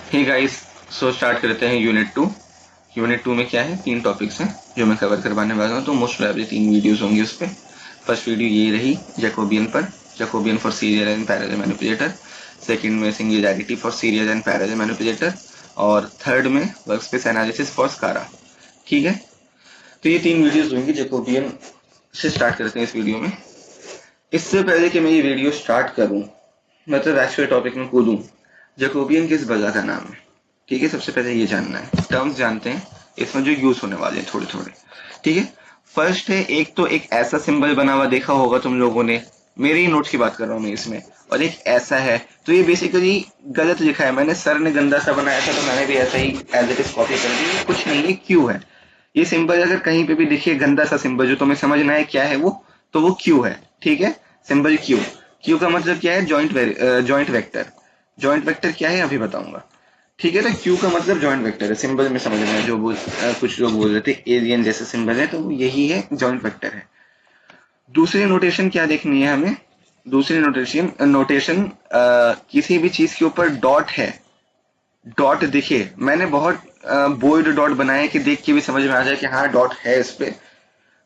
Hey guys, so start करते हैं unit 2 में क्या है, 3 टॉपिक्स हैं जो मैं कवर करवाने वाला हूँ। तो मोस्ट प्रोबेबली 3 वीडियोस होंगी उस पर। फर्स्ट वीडियो ये रही जैकोबियन पर, Jacobian for serial and parallel manipulator. Second में singularity for serial and parallel manipulator. और थर्ड में वर्कस्पेस एनालिसिस फॉर स्कारा। ठीक है, तो ये 3 वीडियोस होंगी। जैकोबियन से स्टार्ट करते हैं इस वीडियो में। इससे पहले कि मैं ये वीडियो स्टार्ट करूं, मतलब एक्चुअल टॉपिक में कूदूं, जैकोबियन किस बला का नाम है? ठीक है, सबसे पहले ये जानना है। टर्म्स जानते हैं इसमें जो यूज होने वाले हैं थोड़े थोड़े। ठीक है, फर्स्ट है, एक तो एक ऐसा सिंबल बना हुआ देखा होगा तुम लोगों ने, मेरे ही नोट्स की बात कर रहा हूँ मैं इसमें, और एक ऐसा है। तो ये बेसिकली गलत लिखा है, मैंने सर ने गंदा सा बनाया था तो मैंने भी ऐसा ही एज इट इज कॉपी कर दी। कुछ नहीं, ये क्यू है। ये सिंबल अगर कहीं पे भी दिखे गंदा सा सिंबल जो तुम्हें समझना है क्या है वो, तो वो क्यू है। ठीक है, सिंबल क्यू। क्यू का मतलब क्या है? Joint vector. जॉइंट वेक्टर क्या है अभी बताऊंगा। ठीक है, तो क्यू का मतलब जॉइंट वेक्टर है। सिंबल में समझ में जो कुछ लोग बोल रहे थे एलियन जैसे सिंबल है, तो यही है, जॉइंट वेक्टर है। दूसरी नोटेशन क्या देखनी है हमें? दूसरी नोटेशन नोटेशन किसी भी चीज के ऊपर डॉट है, डॉट दिखे, मैंने बहुत बोल्ड डॉट बनाए कि देख के भी समझ में आ जाए कि हाँ डॉट है इस पे।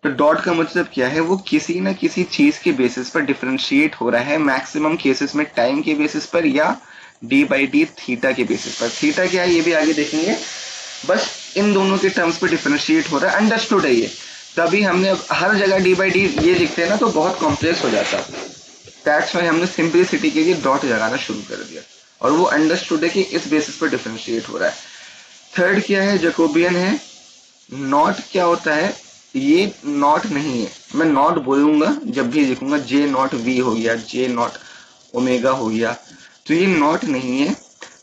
तो डॉट का मतलब क्या है? वो किसी ना किसी चीज के बेसिस पर डिफरेंशिएट हो रहा है, मैक्सिमम केसेस में टाइम के बेसिस पर या डी बाई डी थीटा के बेसिस पर। थीटा क्या है ये भी आगे देखेंगे, बस इन दोनों के टर्म्स पर डिफरेंशिएट हो रहा है। अंडरस्टूड है ये, तभी हमने हर जगह डी बाई डी ये लिखते हैं ना तो बहुत कॉम्प्लेक्स हो जाता। दैट्स वाई हमने सिंपलिसिटी के लिए डॉट लगाना शुरू कर दिया, और वो अंडरस्टूड है कि इस बेसिस पर डिफरेंशिएट हो रहा है। थर्ड क्या है? जैकोबियन है। नॉट क्या होता है? ये नॉट नहीं है, मैं नॉट बोलूंगा जब भी लिखूंगा, जे नॉट वी हो गया, जे नॉट ओमेगा हो गया, तो ये नॉट नहीं है।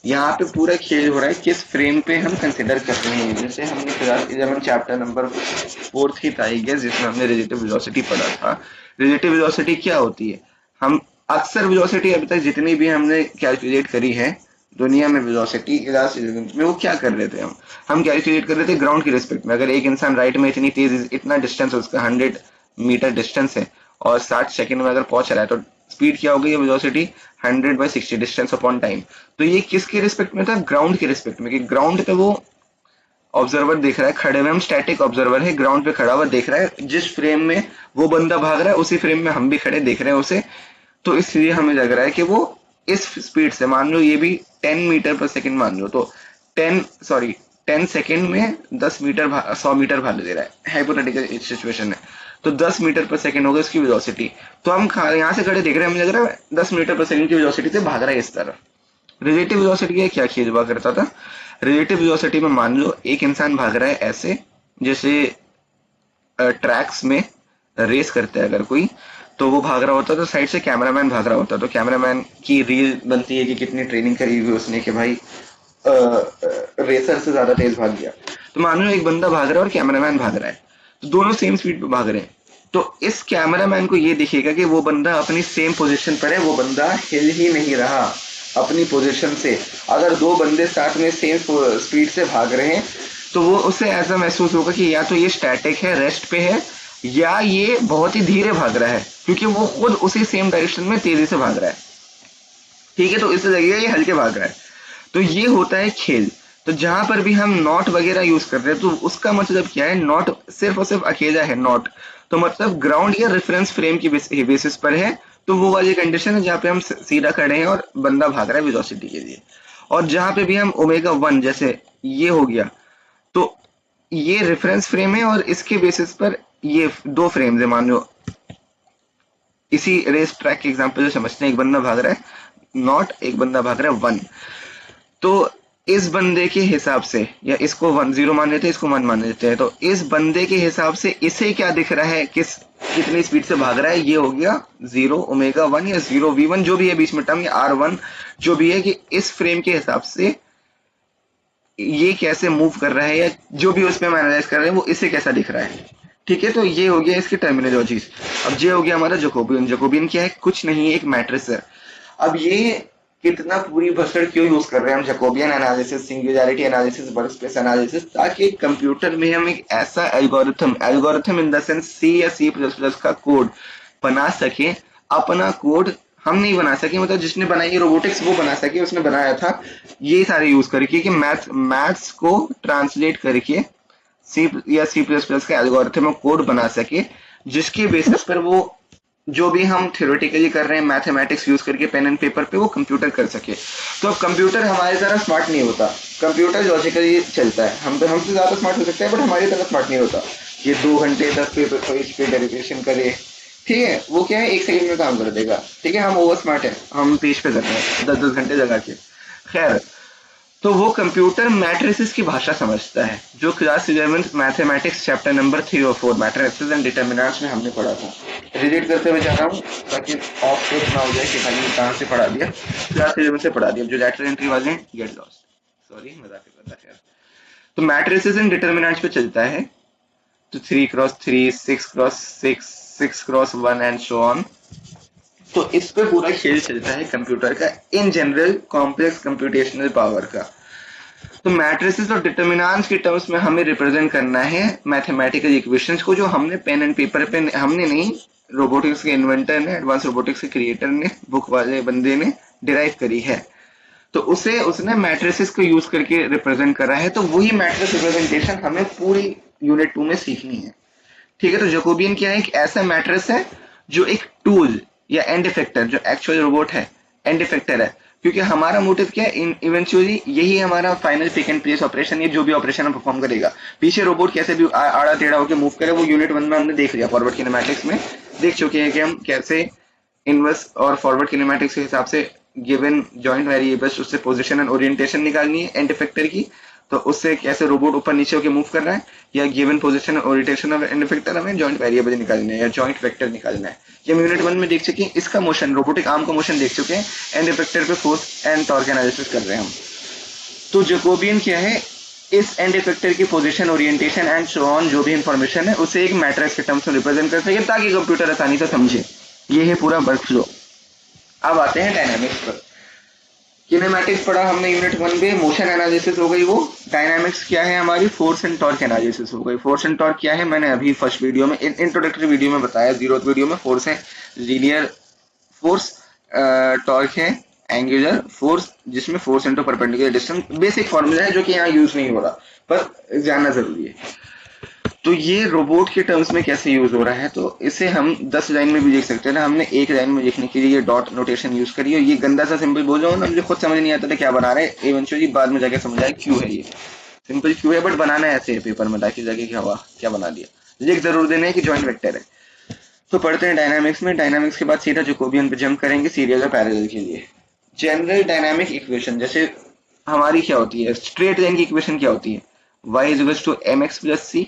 यहाँ पे पूरा खेल हो रहा है किस फ्रेम पे हम कंसिडर कर रहे हैं। जैसे हमने क्लास 11 चैप्टर नंबर 4 की था जिसमें हमने रिलेटिव वेलोसिटी पढ़ा था। रिलेटिव वेलोसिटी क्या होती है? हम अक्सर वेलोसिटी अभी तक जितनी भी हमने कैलकुलेट करी है दुनिया में, वेलोसिटी क्लास 11 में वो क्या कर रहे थे? हम कैलकुलेट कर रहे थे ग्राउंड की रिस्पेक्ट में। अगर एक इंसान राइट में इतनी तेज, इतना डिस्टेंस उसका 100 मीटर डिस्टेंस है और 60 सेकंड में अगर पहुंच रहा है, तो स्पीड क्या हो गई? Velocity 100/60 distance upon time. तो ये किसके रिस्पेक्ट में था? ग्राउंड के रिस्पेक्ट में। कि ग्राउंड पे वो ऑब्जर्वर देख रहा है खड़े हुए, हम स्टैटिक ऑब्जर्वर है, ग्राउंड पे खड़ा हुआ देख रहा है, जिस फ्रेम में वो बंदा भाग रहा है उसी फ्रेम में हम भी खड़े देख रहे हैं उसे। तो इसलिए हमें लग रहा है कि वो इस स्पीड से, मान लो ये भी 10 मीटर पर सेकंड मान लो, तो 10 सेकंड में 10 मीटर 100 मीटर भाग दे रहा है, हाइपोथेटिकल सिचुएशन है। तो 10 मीटर पर सेकंड होगा इसकी वेलोसिटी। तो हम यहाँ से खड़े देख रहे हैं, हमें लग रहा है 10 मीटर पर सेकंड की वेलोसिटी से भाग रहा है इस तरफ। रिलेटिव वेलोसिटी का क्या खेल हुआ करता था? रिलेटिव वेलोसिटी में मान लो एक इंसान भाग रहा है ऐसे, जैसे ट्रैक्स में रेस करते हैं अगर कोई, तो वो भाग रहा होता है तो साइड से कैमरामैन भाग रहा होता है, तो कैमरामैन की रील बनती है कि कितनी ट्रेनिंग करी हुई उसने कि भाई रेसर से ज्यादा तेज भाग गया। तो मान लो एक बंदा भाग रहा है और कैमरामैन भाग रहा है, तो दोनों सेम स्पीड पे भाग रहे हैं। तो इस कैमरामैन को ये दिखेगा कि वो बंदा अपनी सेम पोजीशन पर है, वो बंदा हिल ही नहीं रहा अपनी पोजीशन से। अगर दो बंदे साथ में सेम स्पीड से भाग रहे हैं तो वो उसे ऐसा महसूस होगा कि या तो ये स्टैटिक है, रेस्ट पे है, या ये बहुत ही धीरे भाग रहा है, क्योंकि वो खुद उसी सेम डायरेक्शन में तेजी से भाग रहा है। ठीक है, तो इससे लगेगा ये हल्के भाग रहा है। तो ये होता है खेल। तो जहां पर भी हम नॉट वगैरह यूज कर रहे हैं तो उसका मतलब क्या है? नॉट सिर्फ और सिर्फ अकेला है नॉट, तो मतलब ग्राउंड या रेफरेंस फ्रेम की बेसिस पर है। तो वो वाली कंडीशन है जहाँ पे हम सीधा खड़े हैं और बंदा भाग रहा है वेलोसिटी के लिए। और जहां पे भी हम ओमेगा 1 जैसे ये हो गया, तो ये रेफरेंस फ्रेम है और इसके बेसिस पर ये दो फ्रेम्स है। मान लो इसी रेस ट्रैक के एग्जांपल से समझते हैं, एक बंदा भाग रहा है नॉट, एक बंदा भाग रहा है 1। तो इस बंदे के हिसाब से, या इसको 1 0 मान लेते हैं, इसको 1 मान लेते हैं, तो इस बंदे के हिसाब से इसे क्या दिख रहा है, कितनी स्पीड से भाग रहा है? ये हो गया 0 ओमेगा 1 या 0 v1 जो भी है बीच में टर्म, या r1 जो भी है, कि इस फ्रेम के हिसाब से ये कैसे मूव कर रहा है, या जो भी उसमें हम एनालाइज कर रहे हैं वो इसे कैसा दिख रहा है। ठीक है, तो ये हो गया इसकी टर्मिनोलॉजीज। अब ये हो गया हमारा जैकोबियन। जैकोबियन क्या है? कुछ नहीं है, एक मैट्रिक्स है। अब ये कितना पूरी भसड़ क्यों यूज कर रहे हैं हम Jacobian analysis, singularity analysis, workspace analysis? ताकि कंप्यूटर में हम एक ऐसा algorithm in the sense C या C++ का कोड बना सके, अपना कोड हम नहीं बना सके, मतलब जिसने बनाई है रोबोटिक्स वो बना सके, उसने बनाया था ये सारे यूज करके कि मैथ्स को ट्रांसलेट करके सी या सी प्लस प्लस का एल्गोरिथम कोड बना सके, जिसके बेसिस पर वो जो भी हम थ्योरेटिकली कर रहे हैं मैथमेटिक्स यूज करके पेन एंड पेपर पे, वो कंप्यूटर कर सके। तो अब कंप्यूटर हमारी तरह स्मार्ट नहीं होता, कंप्यूटर लॉजिकली चलता है, हम तो हमसे ज्यादा स्मार्ट हो सकते हैं बट हमारी तरह स्मार्ट नहीं होता। ये 2 घंटे 10 पेपर पेज पे डेरिवेशन करे, ठीक है, वो क्या है 1 सेकंड में काम कर देगा, ठीक है, हम ओवर स्मार्ट है, हम पेज पे कर रहे हैं 10 10 घंटे लगा के। खैर, तो वो कंप्यूटर मैट्रिसेस की भाषा समझता है, जो class 11th mathematics chapter number 3 और 4 मैट्रिसेस एंड डिटरमिनेंट्स में हमने पढ़ा था। रिलेट करते हुए जा रहा हूँ ताकि ऑफ कोर्स ना हो जाए कि भाई कहाँ से पढ़ा दिया, क्लास 11 से पढ़ा दिया, जो लेटरल एंट्री वाले गेट लॉस्ट, सॉरी मजाक कर रहा है। तो मैट्रिसेस एंड डिटरमिनेंट्स पे चलता है, तो 3x3, 6x6, 6x1 and so on. तो इस पे पूरा खेल चलता है कंप्यूटर का, in general complex computational power का। तो मैट्रिसेस और डिटरमिनेंट्स के टर्म्स में हमें रिप्रेजेंट करना है मैथमेटिकल इक्वेशंस को, जो हमने पेन एंड पेपर पे, हमने नहीं, रोबोटिक्स के इन्वेंटर ने, एडवांस रोबोटिक्स के क्रिएटर ने, बुक वाले बंदे ने डिराइव करी है। तो उसे उसने मैट्रिसेस को यूज करके रिप्रेजेंट करा है, तो वही मैट्रिक्स रिप्रेजेंटेशन हमें पूरी यूनिट 2 में सीखनी है, ठीक है। तो जैकोबियन क्या है, एक ऐसा मैट्रिक्स है जो एक टूल या एंड इफेक्टर, जो एक्चुअल रोबोट है एंड इफेक्टर है, क्योंकि हमारा मोटिव क्या है, इवेंचुअली यही हमारा final pick and place operation, ये जो भी ऑपरेशन हम परफॉर्म करेगा, पीछे रोबोट कैसे भी आड़ा टेढ़ा होकर मूव करे, वो यूनिट 1 में हमने देख लिया, फॉरवर्ड किनेमैटिक्स में देख चुके हैं कि हम कैसे इनवर्स और फॉरवर्ड किनेमैटिक्स के हिसाब से गिवन जॉइंट वेरिएबल्स, उससे पोजीशन एंड ओरिएंटेशन निकालनी है एंड इफेक्टर की, तो उससे कैसे रोबोट ऊपर नीचे होकर मूव कर रहा है, या given position orientation of and effector हमें जॉइंट वेरिएबल निकालना है या जॉइंट वेक्टर निकालना है। ये हम यूनिट 1 में देख चुके हैं, इसका मोशन, रोबोटिक आर्म का मोशन देख चुके हैं, एंड इफेक्टर पे फोर्स एंड टॉर्क एनालिसिस कर रहे हैं हम। तो जैकोबियन क्या है, इस एंड इफेक्टर की position, orientation and so on जो भी इंफॉर्मेशन है उसे एक मैट्रिक्स के टर्म्स में रिप्रेजेंट कर सके, ताकि कंप्यूटर आसानी से समझे। ये है पूरा वर्क फ्लो। अब आते हैं डायनामिक्स पर। किनेमैटिक्स पढ़ा हमने यूनिट 1 में, मोशन एनालिसिस हो गई वो। डायनामिक्स क्या है हमारी, फोर्स एंड टॉर्क एनालिसिस हो गई। फोर्स एंड टॉर्क क्या है, मैंने अभी फर्स्ट वीडियो में, इंट्रोडक्टरी वीडियो में बताया, 0th वीडियो में। फोर्स है लीनियर फोर्स, टॉर्क है एंगुलर फोर्स, जिसमें force into perpendicular distance, basic formula है जो कि यहाँ यूज नहीं हो रहा, पर जानना जरूरी है। तो ये रोबोट के टर्म्स में कैसे यूज हो रहा है, तो इसे हम 10 लाइन में भी लिख सकते हैं ना, हमने एक लाइन में लिखने के लिए ये डॉट नोटेशन यूज करी, और ये गंदा सा सिंपल बोल रहा हूँ ना, मुझे खुद समझ नहीं आता था क्या बना रहे हैं, इवेंचुअली बाद में जाके समझ आया क्यों है, ये सिंपल क्यों है, बट बनाना ऐसे है पेपर में, ताकि जाके क्या हुआ, क्या बना दिया, लिख जरूर देना है कि जॉइंट वेक्टर है। तो पढ़ते हैं डायनामिक्स में। डायनामिक्स के बाद सीधा जैकोबियन पे जंप करेंगे सीरियल और पैरेलल के लिए। जनरल डायनामिक इक्वेशन, जैसे हमारी क्या होती है, स्ट्रेट लाइन की इक्वेशन क्या होती है, y is equal to mx plus C.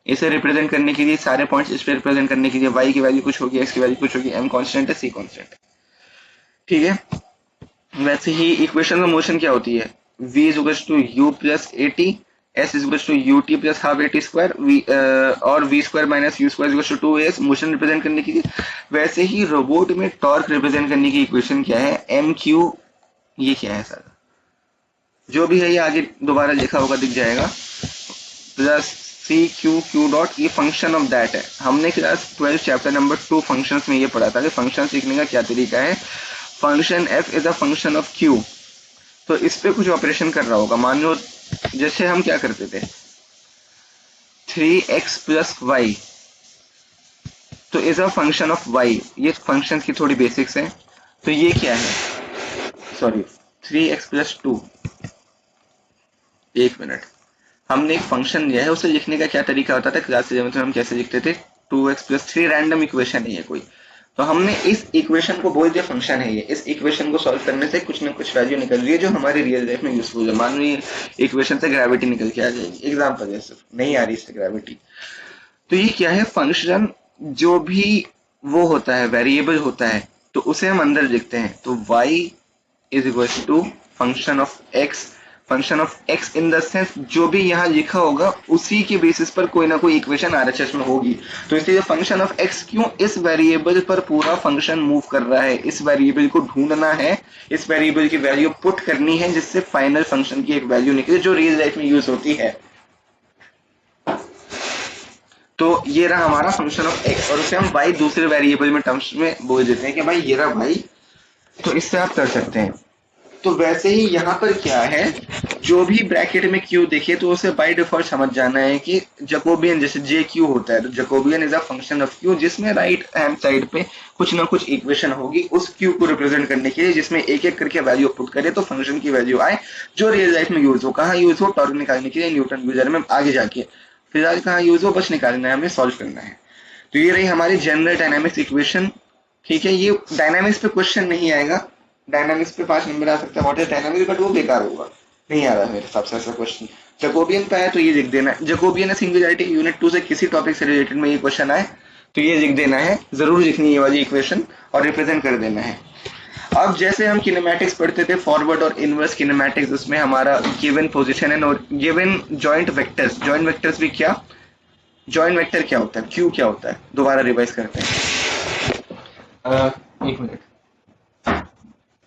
इसे रिप्रेजेंट करने के लिए, सारे पॉइंट्स इस पे रिप्रेजेंट करने के लिए, y की वैल्यू कुछ होगी, x की वैल्यू कुछ होगी, m कांस्टेंट है, c कांस्टेंट है, ठीक है। वैसे ही इक्वेशन में मोशन क्या होती है, v is equal to u plus a t, s is equal to u t plus half a t square, और v square minus u square is equal to 2s, motion represent करने के लिए। वैसे ही robot में torque represent करने की equation क्या है, एम क्यू, ये क्या है सर, जो भी है ये आगे दोबारा लिखा होगा दिख जाएगा, plus c q q dot, ये फंक्शन ऑफ दैट है। हमने क्लास 12 चैप्टर नंबर 2 फंक्शंस में ये पढ़ा था कि फंक्शन सीखने का क्या तरीका है। Function F is a function of Q, तो इस पे कुछ ऑपरेशन कर रहा होगा, मान लो जैसे हम क्या करते थे, 3x प्लस वाई, तो is a function of y, ये फंक्शन की थोड़ी बेसिक्स है। तो ये क्या है, सॉरी 3x प्लस 2, एक मिनट, हमने एक फंक्शन लिया है, उसे लिखने का क्या तरीका होता था क्लास 11 में, हम कैसे लिखते थे, 2x प्लस 3, रैंडम इक्वेशन है ये कोई, तो हमने इस इक्वेशन को बोल दिया फंक्शन है ये, इस इक्वेशन को सॉल्व करने से कुछ ना कुछ वैल्यू निकल रही है जो हमारी रियल लाइफ में यूजफुल है। मान लो ये इक्वेशन से ग्रेविटी निकल के आ जाएगी, एग्जाम्पल है, सिर्फ नहीं आ रही इससे ग्रेविटी, तो ये क्या है, फंक्शन जो भी वो होता है, वेरिएबल होता है, तो उसे हम अंदर लिखते हैं। तो y is equal to function of x, function of x in the sense जो भी यहाँ लिखा होगा उसी के बेसिस पर कोई ना कोई इक्वेशन आरएचएस में होगी। तो इसलिए फंक्शन ऑफ x क्यों, इस वेरिएबल पर पूरा फंक्शन मूव कर रहा है, इस वेरिएबल को ढूंढना है, इस वेरिएबल की वैल्यू पुट करनी है, जिससे फाइनल फंक्शन की एक वैल्यू निकले जो रियल लाइफ में यूज होती है। तो ये रहा हमारा फंक्शन ऑफ x, और उसे हम y दूसरे वेरिएबल में टर्म्स में बोल देते हैं कि भाई ये रहा y, तो इससे आप कर सकते हैं। तो वैसे ही यहाँ पर क्या है, जो भी ब्रैकेट में क्यू देखे तो उसे बाय डिफॉल्ट समझ जाना है कि जैकोबियन जैसे जे क्यू होता है तो Jacobian is a function of q, जिसमें राइट हैंड साइड पे कुछ ना कुछ इक्वेशन होगी उस क्यू को रिप्रेजेंट करने के लिए, जिसमें एक एक करके वैल्यू पुट करे तो फंक्शन की वैल्यू आए जो रियल लाइफ में यूज हो। कहाँ यूज हो, टॉर्क निकालने के लिए न्यूटन यूजर में आगे जाके, फिलहाल कहाँ यूज हो, बस निकालना है, हमें सॉल्व करना है। तो ये रही हमारी जनरल डायनामिक्स इक्वेशन। ठीक है, ये डायनामिक्स पे क्वेश्चन नहीं आएगा, डायनामिक्स पे 5 नंबर आ सकता है व्हाट इज डायनामिक्स, बट वो बेकार होगा, नहीं आ रहा है मेरे हिसाब से ऐसा क्वेश्चन। जैकोबियन पे आया तो ये लिख देना है, जैकोबियन सिंगुलैरिटी यूनिट 2 से किसी टॉपिक से रिलेटेड में ये क्वेश्चन आए तो ये लिख देना है, जरूर लिखनी है ये वाली इक्वेशन और रिप्रेजेंट कर देना है। अब जैसे हम किनेमैटिक्स पढ़ते थे, फॉरवर्ड और इनवर्स किनेमैटिक्स, उसमें हमारा गिवन पोजीशन है और given joint vectors, joint vectors भी क्या, जॉइंट वेक्टर क्या होता है, क्यू क्या होता है, दोबारा रिवाइज करते हैं। एक मिनट,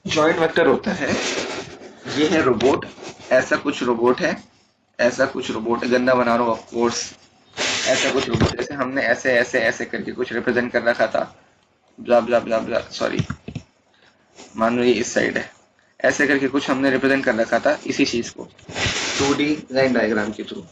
जॉइंट वेक्टर होता है, ये है रोबोट, ऐसा कुछ रोबोट है, ऐसा कुछ रोबोट है, गंदा बना रहा हूँ ऑफ कोर्स, ऐसा कुछ रोबोट, जैसे हमने ऐसे ऐसे ऐसे करके कुछ रिप्रेजेंट कर रखा था, ब्ला ब्ला ब्ला ब्ला, सॉरी मान लो ये इस साइड है, ऐसे करके कुछ हमने रिप्रेजेंट कर रखा था इसी चीज को 2D लाइन डायग्राम के थ्रू।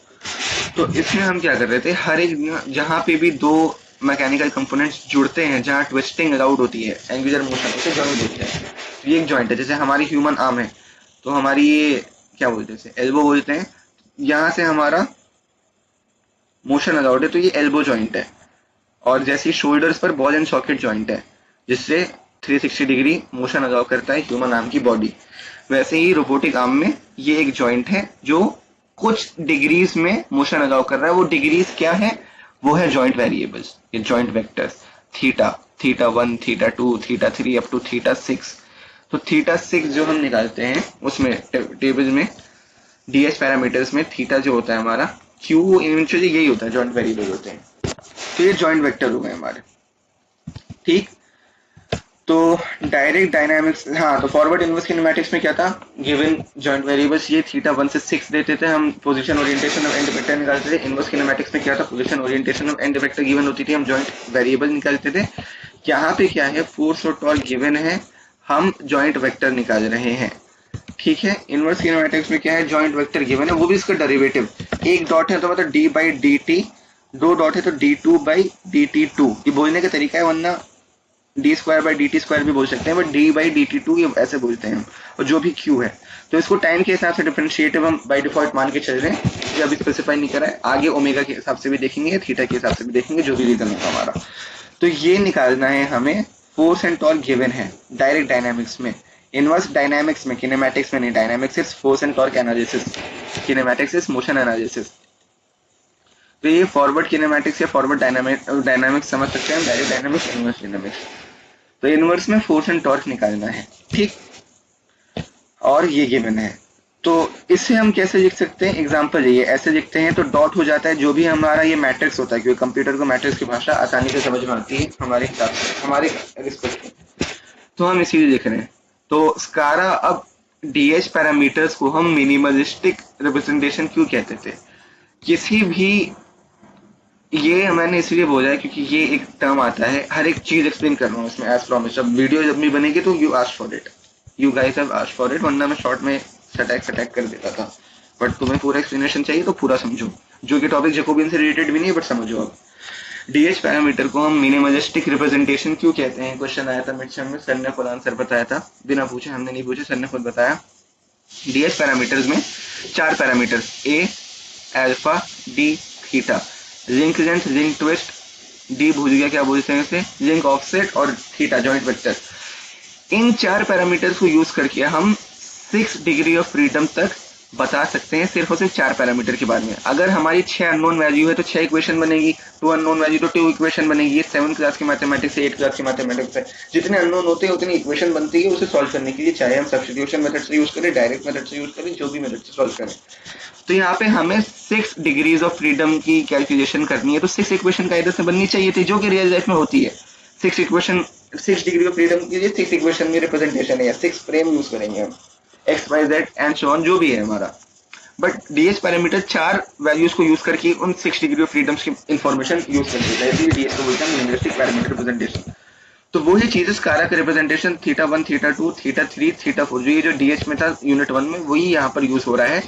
तो इसमें हम क्या कर रहे थे, हर एक जहाँ पे भी दो मैकेनिकल कंपोनेंट्स जुड़ते हैं, जहाँ ट्विस्टिंग अलाउड होती है, एंगुलर मोशन, उसे जॉइंट बोलते हैं। तो ये एक जॉइंट है, जैसे हमारी ह्यूमन आर्म है तो हमारी ये क्या बोलते हैं, एल्बो बोलते हैं, यहाँ से हमारा मोशन अलाउड है तो ये एल्बो जॉइंट है। और जैसे शोल्डर्स पर बॉल एंड सॉकेट जॉइंट है, जिससे 360 डिग्री मोशन अलाउ करता है ह्यूमन आर्म की बॉडी, वैसे ही रोबोटिक आर्म में ये एक जॉइंट है जो कुछ डिग्रीज में मोशन अलाउ कर रहा है। वो डिग्रीज क्या है, वो है जॉइंट वेरिएबल्स, ये joint vectors, theta, theta 1, theta 2, theta 3 up to theta 6। तो थीटा 6 जो हम निकालते हैं उसमें टेबल में डीएच पैरामीटर्स में थीटा जो होता है हमारा, क्यू इवेंचुअली यही होता है, जॉइंट वेरिएबल होते हैं। तो ये जॉइंट वेक्टर हो गए हमारे, ठीक। तो डायरेक्ट डायनामिक्स, हाँ, तो फॉरवर्ड इनवर्स किनेमैटिक्स में क्या था, गिवन जॉइंट वेरिएबल्स ये थीटा 1 से 6 देते थे, हम position orientation of and vector निकालते थे। इनवर्स किनेमैटिक्स में क्या था, position orientation of and vector given होती थी, हम जॉइंट वेरिएबल निकालते थे। यहाँ पे क्या है, फोर्स और टॉर्क गिवन है, हम जॉइंट वेक्टर निकाल रहे हैं, ठीक है। इनवर्स किनेमैटिक्स में क्या है, जॉइंट वेक्टर गिवन है, वो भी इसका डेरिवेटिव, एक डॉट है तो मतलब डी बाई डी टी, दो डॉट है तो d2 बाई dt2, ये बोलने का तरीका है, वरना d square by d t square भी बोल सकते हैं, but d by d t two ये ऐसे बोलते हैं हम। और जो भी क्यू है तो इसको टाइम के हिसाब से डिफरेंशिएटिव हम बाई डिफॉल्ट मान के चल रहे हैं, ये अभी स्पेसिफाई नहीं करा है, आगे ओमेगा के हिसाब से भी देखेंगे, थीटा के हिसाब से भी देखेंगे, जो भी रीजन होगा हमारा। तो ये निकालना है हमें, फोर्स एंड टॉर्क गिवन है डायरेक्ट डायनामिक्स में। इनवर्स डायनामिक्स में, किनेमैटिक्स में नहीं, dynamics is force and torque analysis, kinematics is motion analysis. तो ये फॉरवर्ड किनेमैटिक्स या फॉरवर्ड डायनामिक्स समझ सकते हैं, डायरेक्ट डायनामिक्स, इनवर्स डायनामिक्स। तो इनवर्स में फोर्स एंड टॉर्क निकालना है, ठीक, और ये गिवन है। तो इसे हम कैसे लिख सकते हैं, एग्जांपल ये ऐसे लिखते हैं, तो डॉट हो जाता है जो भी हमारा ये मैट्रिक्स होता है, क्योंकि कंप्यूटर को मैट्रिक्स की भाषा आसानी से समझ में आती है हमारे हिसाब से, हमारे रिस्पेक्ट में, तो हम इसीलिए लिख रहे हैं। तो स्कारा, अब डीएच पैरामीटर्स को हम मिनिमलिस्टिक रिप्रेजेंटेशन क्यों कहते थे, किसी भी, ये मैंने इसलिए बोला है क्योंकि ये एक टर्म आता है, हर एक चीज एक्सप्लेन कर रहा हूँ इसमें एज प्रॉमिस। जब वीडियो जब भी बनेगी तो you ask for it, you guys have asked for it, वरना मैं शॉर्ट में सटैक कर देता था, बट तुम्हें पूरा एक्सप्लेनेशन चाहिए तो पूरा समझो, जो कि टॉपिक जैकोबियन से रिलेटेड भी नहीं है, बट समझो। अब डीएच पैरामीटर को हम मिनिमलिस्टिक रिप्रेजेंटेशन क्यों कहते हैं, क्वेश्चन आया था मिड सेम में, सर ने खुद आंसर बताया था, बिना पूछे, हमने नहीं पूछे, सर ने खुद बताया। डीएच पैरामीटर्स में 4 parameters, a, alpha, d, theta, link length, link twist, d भूल गया क्या बोलते हैं इसे, लिंक ऑफसेट, और थीटा जॉइंट वेक्टर। इन 4 पैरामीटर्स को यूज करके हम 6 डिग्री ऑफ फ्रीडम तक बता सकते हैं, सिर्फ और सिर्फ 4 पैरामीटर के बारे में। अगर हमारी 6 अननोन वैल्यू है तो 6 इक्वेशन बनेगी, 2 अननोन वैल्यू तो 2 इक्वेशन बनेगी। ये 7th क्लास की मैथमेटिक्स से 8th क्लास की मैथमेटिक्स है, जितने अननोन होते हैं उतनी इक्वेशन बनती है उसे सॉल्व करने के लिए, चाहे हम सब्स्टिट्यूशन मेथड से यूज करें, डायरेक्ट मेथड से यूज करें, जो भी मेथड से सॉल्व करें। तो यहाँ पे हमें 6 डिग्रीज ऑफ फ्रीडम की कैलकुलेशन करनी है, तो 6 इक्वेशन का इधर से बननी चाहिए थी, जो कि रियल लाइफ में होती है। 6 इक्वेशन, 6 डिग्री ऑफ फ्रीडम के लिए 6 इक्वेशन में रिप्रेजेंटेशन है, 6 फ्रेम यूज करेंगे हम, x y z and so on, जो भी है हमारा। बट डीएच पैरामीटर 4 वैल्यूज को यूज करके उन 6 डिग्री ऑफ फ्रीडम्स की इंफॉर्मेशन यूज करते हैं, इसीलिए डीएच को बोलते हैं लिंग्विस्टिक पैरामीटर रिप्रेजेंटेशन। तो वही चीज स्कारा का representation theta 1 theta 2 theta 3 theta 4 जो ये जो डीएच में था यूनिट 1 में वही यहाँ पर यूज हो रहा है।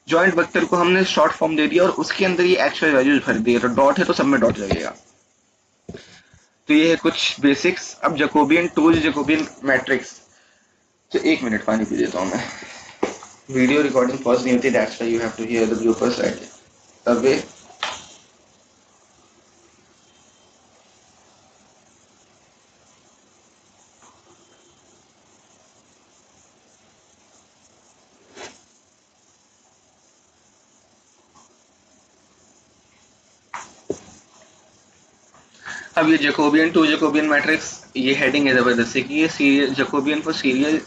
जॉइंट वेक्टर को हमने शॉर्ट फॉर्म दे दिया और उसके अंदर ये एक्स वाई वैल्यूज भर दिए, तो डॉट है तो सब में डॉट लगेगा। तो ये है कुछ बेसिक्स। अब जैकोबियन टूल्स, जैकोबियन मैट्रिक्स। तो 1 मिनट पानी पी लेता हूँ मैं। वीडियो रिकॉर्डिंग पॉज नहीं होती, that's why you have to hear the bloopers right away. अब ये जैकोबियन टू जैकोबियन मैट्रिक्स, ये हेडिंग है जबरदस्ती की, ये serial Jacobian for serial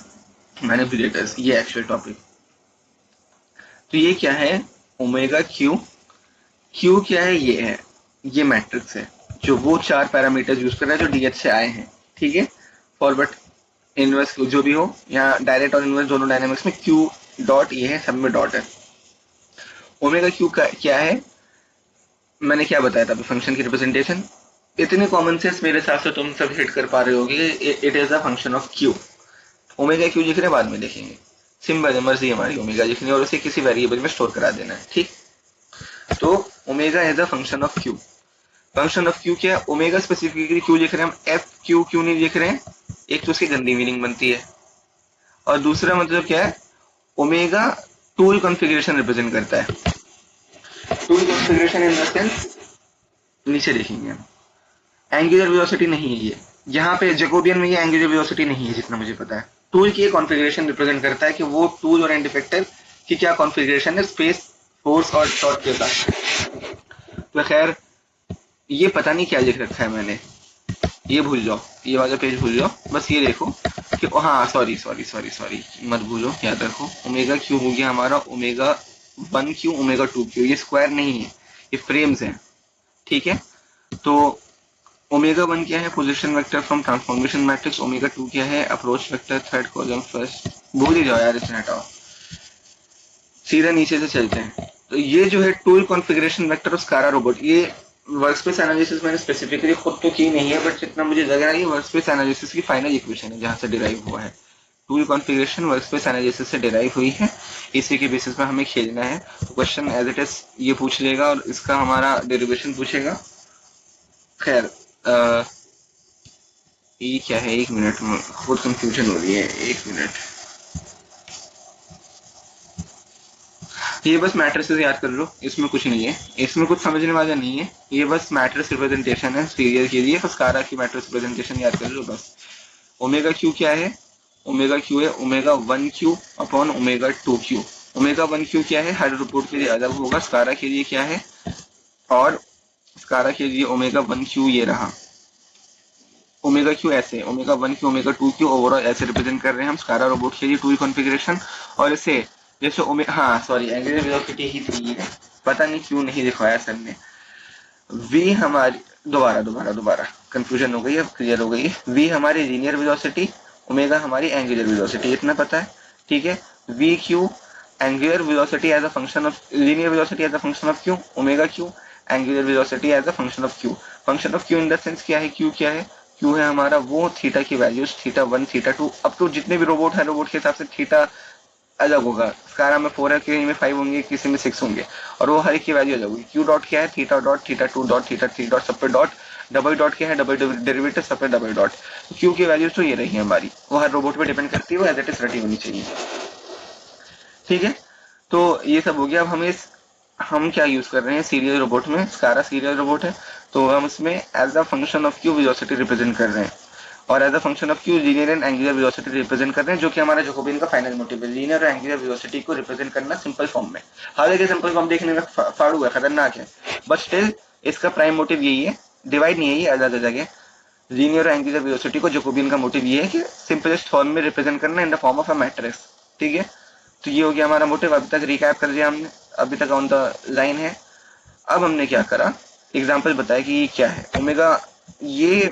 manipulators, ये एक्चुअल टॉपिक। तो ये क्या है, ओमेगा क्यू। क्यू क्या है, ये मैट्रिक्स है जो वो 4 पैरामीटर्स यूज कर रहा है जो डीएच से आए हैं, ठीक है। फॉरवर्ड इनवर्स जो भी हो, यहाँ डायरेक्ट और इनवर्स दोनों डायनेमिक्स में क्यू डॉट ये है, सब में डॉट है। ओमेगा क्यू क्या है, मैंने क्या बताया था अभी, फंक्शन की रिप्रेजेंटेशन। इतने कॉमन सेंस मेरे हिसाब से तुम सब हिट कर पा रहे होगे। It is a function of q. Omega Q लिख रहे हैं, बाद में देखेंगे, सिंपल है, मर्जी हमारी ओमेगा लिखनी है और उसे किसी वेरिएबल में स्टोर करा देना है, ठीक। तो omega is a function of q. Function of Q क्या है, ओमेगा स्पेसिफिकली क्यू लिख रहे हैं हम, एफ क्यू क्यू नहीं लिख रहे हैं, एक तो उसकी गंदी मीनिंग बनती है, और दूसरा मतलब क्या है, ओमेगा टूल कॉन्फ़िगरेशन रिप्रेजेंट करता है। Tool configuration in the sense, नीचे देखेंगे हम, एंगुलर वेलोसिटी नहीं है ये, यहाँ पे जैकोबियन में ये एंगुलर वेलोसिटी नहीं है जितना मुझे पता है। टूल की कॉन्फ़िगरेशन रिप्रेजेंट करता है कि वो टूल और एंड इफेक्टर की क्या कॉन्फ़िगरेशन है स्पेस, फोर्स और टॉर्क के साथ। तो खैर ये पता नहीं क्या लिख रखा है मैंने, ये भूल जाओ, ये वाला पेज भूल जाओ, बस ये देखो कि हाँ सॉरी सॉरी सॉरी सॉरी मत भूलो, याद रखो ओमेगा क्यू हो गया हमारा ओमेगा 1 क्यू ओमेगा 2 क्यू, ये स्क्वायर नहीं है, ये फ्रेम्स हैं, ठीक है। तो ओमेगा 1 क्या है, position vector from transformation matrix. Omega 2 क्या है, approach vector third column first. भूल ही जाओ यार, इसे हटाओ, सीधा नीचे से चलते हैं। तो ये जो है tool configuration vector of SCARA robot, ये वर्कस्पेस एनालिसिस मैंने स्पेसिफिकली खुद तो की नहीं है, बट जितना मुझे लग रहा है ये वर्कस्पेस एनालिसिस की फाइनल इक्वेशन है जहां से डिराइव हुआ है। टूल कॉन्फ़िगरेशन वर्कस्पेस एनालिसिस से डिराइव हुई है, इसी के बेसिस पे हमें खेलना है। तो क्वेश्चन एज इट इज ये पूछ लेगा और इसका हमारा डेरिवेशन पूछेगा। खैर ये क्या है, 1 मिनट में खुद कंफ्यूजन हो रही है, 1 मिनट। ये बस मैट्रिसेस याद कर लो, इसमें कुछ नहीं है, इसमें कुछ समझने वाला नहीं है, ये बस मैट्रिक्स रिप्रेजेंटेशन है सीरियल के लिए, स्कारा की मैट्रिक्स रिप्रेजेंटेशन याद कर लो बस। ओमेगा क्यू क्या है, ओमेगा क्यू है omega 1 Q upon omega 2 Q. Omega 1 Q क्या है, हर रिपोर्ट के लिए अलग होगा, स्कारा के लिए क्या है, और स्कारा के लिए ओमेगा 1 क्यू ये रहा, ओमेगा क्यू ऐसे, omega 1 Q omega 2 Q overall ऐसे रिप्रेजेंट कर रहे हैं हम स्कारा रोबोट के लिए टूल कॉन्फ़िगरेशन। और इसे जैसे हाँ सॉरी एंगुलर वेलोसिटी ही थी ये, पता नहीं क्यों नहीं दिखाया सर ने। वी हमारी, दोबारा दोबारा दोबारा कंफ्यूजन हो गई, अब क्लियर हो गई। वी हमारी लीनियर वेलोसिटी, ओमेगा हमारी एंगुलर वेलोसिटी, इतना पता है, ठीक है। V q angular velocity as a function of, linear velocity as a function of q, omega q angular velocity as a function of q. Function of q in the sense क्या है, Q क्या है, Q है हमारा वो theta की values, theta 1 theta 2 up to जितने भी रोबोट है, रोबोट के हिसाब से थीटा अलग होगा। स्कारा में 4 है, किसी में 5 होंगे, किसी में 6 होंगे, और वो हर एक की वैल्यू अलग होगी। क्यू डॉट क्या है, theta dot, theta 2 dot, theta 3 dot, सब पे डॉट। डबल डॉट क्या है, डबल डेरिवेटिव, सब पे डबल डॉट। क्यू की वैल्यूज तो ये रही है हमारी, वो हर रोबोट पे डिपेंड करती है, वो एज इट इज रटी होनी चाहिए, ठीक है। तो ये सब हो गया। अब हम क्या यूज कर रहे हैं सीरियल रोबोट में, स्कारा सीरियल रोबोट है, तो हम इसमें as a function of q velocity represent कर रहे हैं, और as a function of q linear and angular velocity represent कर रहे हैं, जो कि हमारा जैकोबियन का फाइनल मोटिव है, लीनियर और एंगुलर वेलोसिटी को रिप्रेजेंट करना सिंपल फॉर्म में। हालांकि सिंपल फॉर्म देखने में फाड़ू है, खतरनाक है, बट स्टिल इसका प्राइम मोटिव यही है, डिवाइड नहीं है ये अलग अलग है। लीनियर और एंगुलर वेलोसिटी को जैकोबियन का मोटिव ये है कि सिंपलेस्ट फॉर्म में रिप्रेजेंट करना इन the form of a matrix, ठीक है। तो ये हो गया हमारा मोटिव, अभी तक रिकैप कर दिया हमने, अभी तक ऑन द लाइन है। अब हमने क्या करा, एग्जाम्पल बताया कि ये क्या है ओमेगा, ये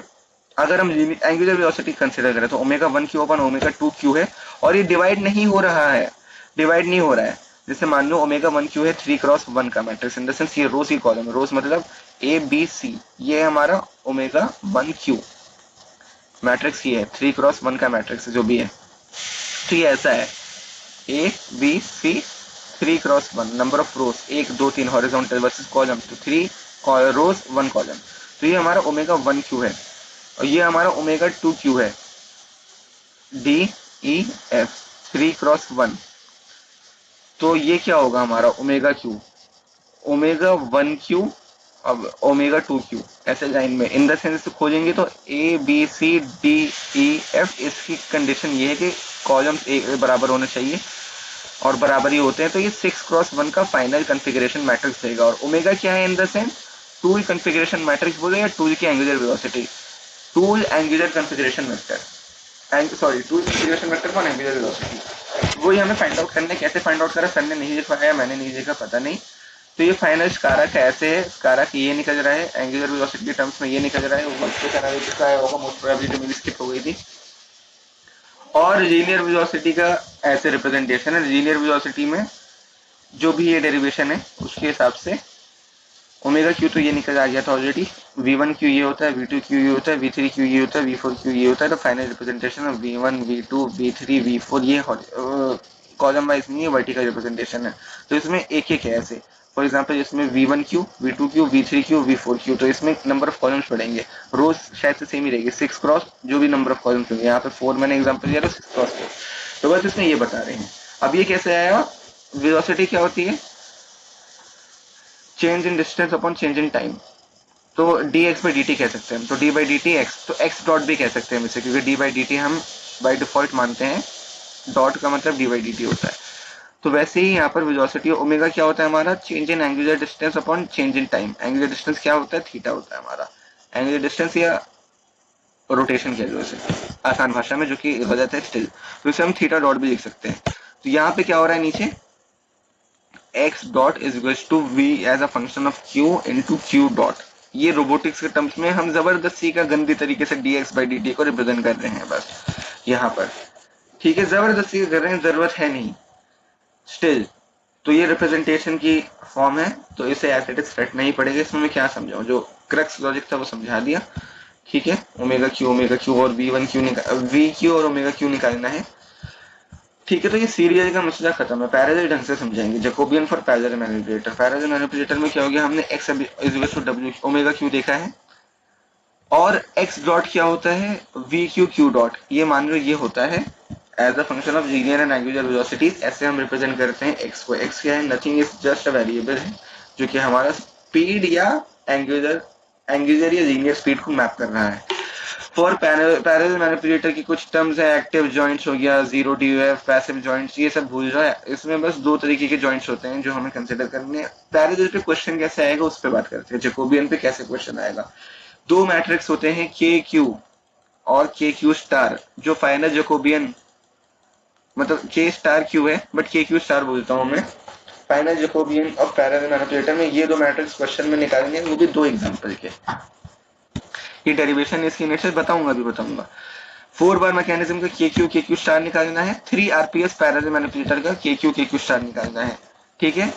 अगर हम एंगुलर वेलोसिटी कंसीडर करें तो omega 1 Q upon omega 2 Q है, और ये डिवाइड नहीं हो रहा है, डिवाइड नहीं हो रहा है। जैसे मान लो ओमेगा 1 क्यू है 3x1 का मैट्रिक्स, इन द सेंस ये रोज की कॉलम है, रोज मतलब ए बी सी, ये है हमारा ओमेगा 1 क्यू, मैट्रिक्स ये है 3x1 का मैट्रिक्स जो भी है, तो ये ऐसा है A B C 3x1 number of rose 1 2 3 horizontal versus column, तो 3 रोज 1 कॉलम, तो ये हमारा ओमेगा 1Q है और ये हमारा ओमेगा 2Q है, D E F 3x1, तो ये क्या होगा हमारा ओमेगा Q, ओमेगा 1Q अब ओमेगा 2Q ऐसे लाइन में इन द सेंस खोजेंगे तो A B C D E F, इसकी कंडीशन ये है कि कॉलम्स एक बराबर होने चाहिए और बराबर ही होते हैं, तो ये 6x1 का फाइनल कॉन्फ़िगरेशन मैट्रिक्स देगा। और ओमेगा क्या है इन the sense tool configuration matrix बोले या टूल की angular velocity, tool angular configuration vector, sorry tool configuration vector कौन एंगुलर वेलोसिटी, वही हमें फाइंड आउट करने, कैसे फाइंड आउट करा सर ने नहीं दिखाया, मैंने नहीं देखा पता नहीं। तो ये फाइनल कारक ऐसे है, कारक ये निकल रहा है एंगुलर वेलोसिटी के टर्म्स में, ये निकल रहा है, वो उसके एनालिसिस का होगा मोस्ट प्रोबेबली जो मेरी स्किप हो गई थी। और लीनियर वेलोसिटी का ऐसे रिप्रेजेंटेशन है, लीनियर वेलोसिटी में जो भी ये डेरिवेशन है उसके हिसाब से ओमेगा क्यू तो ये निकल आ गया था ऑलरेडी, V1 क्यू ये होता है, V2 क्यू ये होता है, V3 क्यू ये होता है, V4 क्यू ये होता है, तो final representation of V1 V2 V3 V4 ये कॉलम वाइज नहीं है, वर्टिकल रिप्रेजेंटेशन है, तो इसमें एक एक है ऐसे। फॉर एग्जाम्पल इसमें V1 Q V2 Q V3 Q V4 Q, तो इसमें नंबर ऑफ कॉलम्स पड़ेंगे, रोज शायद से सेम ही रहेगी 6 क्रॉस जो भी नंबर ऑफ कॉलम्स होंगे, यहाँ पे 4 मैंने एग्जाम्पल दिया था 6 क्रॉस 4, तो बस इसमें ये बता रहे हैं। अब ये कैसे आया, वेलोसिटी क्या होती है, change in distance upon change in time, तो dx बाई dt कह सकते हैं हम, तो d by d T x, तो x डॉट भी कह सकते हैं इसे, क्योंकि d बाई डी टी हम बाई डिफॉल्ट मानते हैं, डॉट का मतलब d बाई डी टी होता है। तो वैसे ही यहाँ पर वेलोसिटी ओमेगा क्या होता है हमारा, change in angular distance upon change in time, angular distance क्या होता है, थीटा होता है हमारा, एंगुलर डिस्टेंस या रोटेशन कह लो इसे आसान भाषा में, जो कि गलत है स्टिल, तो इसे हम थीटा डॉट भी लिख सकते हैं। तो यहाँ पे क्या हो रहा है नीचे, x dot is equals to v as a function of q into q dot, ये रोबोटिक्स के टर्म्स में हम जबरदस्ती का गंदी तरीके से dx बाई dt को रिप्रेजेंट कर रहे हैं बस यहाँ पर, ठीक है, जबरदस्ती कर रहे हैं, जरूरत है नहीं स्टिल, तो ये रिप्रेजेंटेशन की फॉर्म है, तो इसे एज इट इज रटना ही पड़ेगा। इसमें मैं क्या समझाऊं, जो क्रक्स लॉजिक था वो समझा दिया, ठीक है, ओमेगा क्यू और v1 क्यू v क्यू और ओमेगा क्यू निकालना है, ठीक है, तो ये सीरियल का मसला खत्म है, पैरेलल ढंग से समझाएंगे, Jacobian for parallel manipulator, parallel manipulator में क्या हो गया, हमने x is equal to w omega q देखा है, और x डॉट क्या होता है, v क्यू क्यू डॉट, ये मान लो ये होता है as a function of linear and angular velocities, ऐसे हम रिप्रेजेंट करते हैं x को, x क्या है, nothing is just a variable है जो कि हमारा स्पीड या एंगुलर या लीनियर स्पीड को मैप कर रहा है। फॉर पैरेलल मैनिपुलेटर की कुछ टर्म्स है, एक्टिव जॉइंट्स हो गया, जीरो DOF, पैसिव जॉइंट्स, ये सब भूल जाए, इसमें बस दो तरीके के जॉइंट्स होते हैं जो हमें कंसिडर करने हैं। पैरेलल पे क्वेश्चन कैसे आएगा उस पर बात करते हैं, जैकोबियन पे कैसे क्वेश्चन आएगा। दो मैट्रिक्स होते हैं KQ और KQ स्टार, जो फाइनल जैकोबियन मतलब K स्टार Q है बट KQ स्टार बोलता हूँ मैं, फाइनल जैकोबियन और पैरेलल मैनिपुलेटर में ये दो मैट्रिक्स क्वेश्चन में निकालेंगे, वो भी दो एग्जांपल के, ये डेरिवेशन इसकी नेचर बताऊंगा, अभी बताऊंगा। 4 बार मैकेनिज्म का KQ स्टार निकालना है, 3 RPS पैरेलल मैनिपुलेटर का KQ स्टार निकालना है, ठीक है,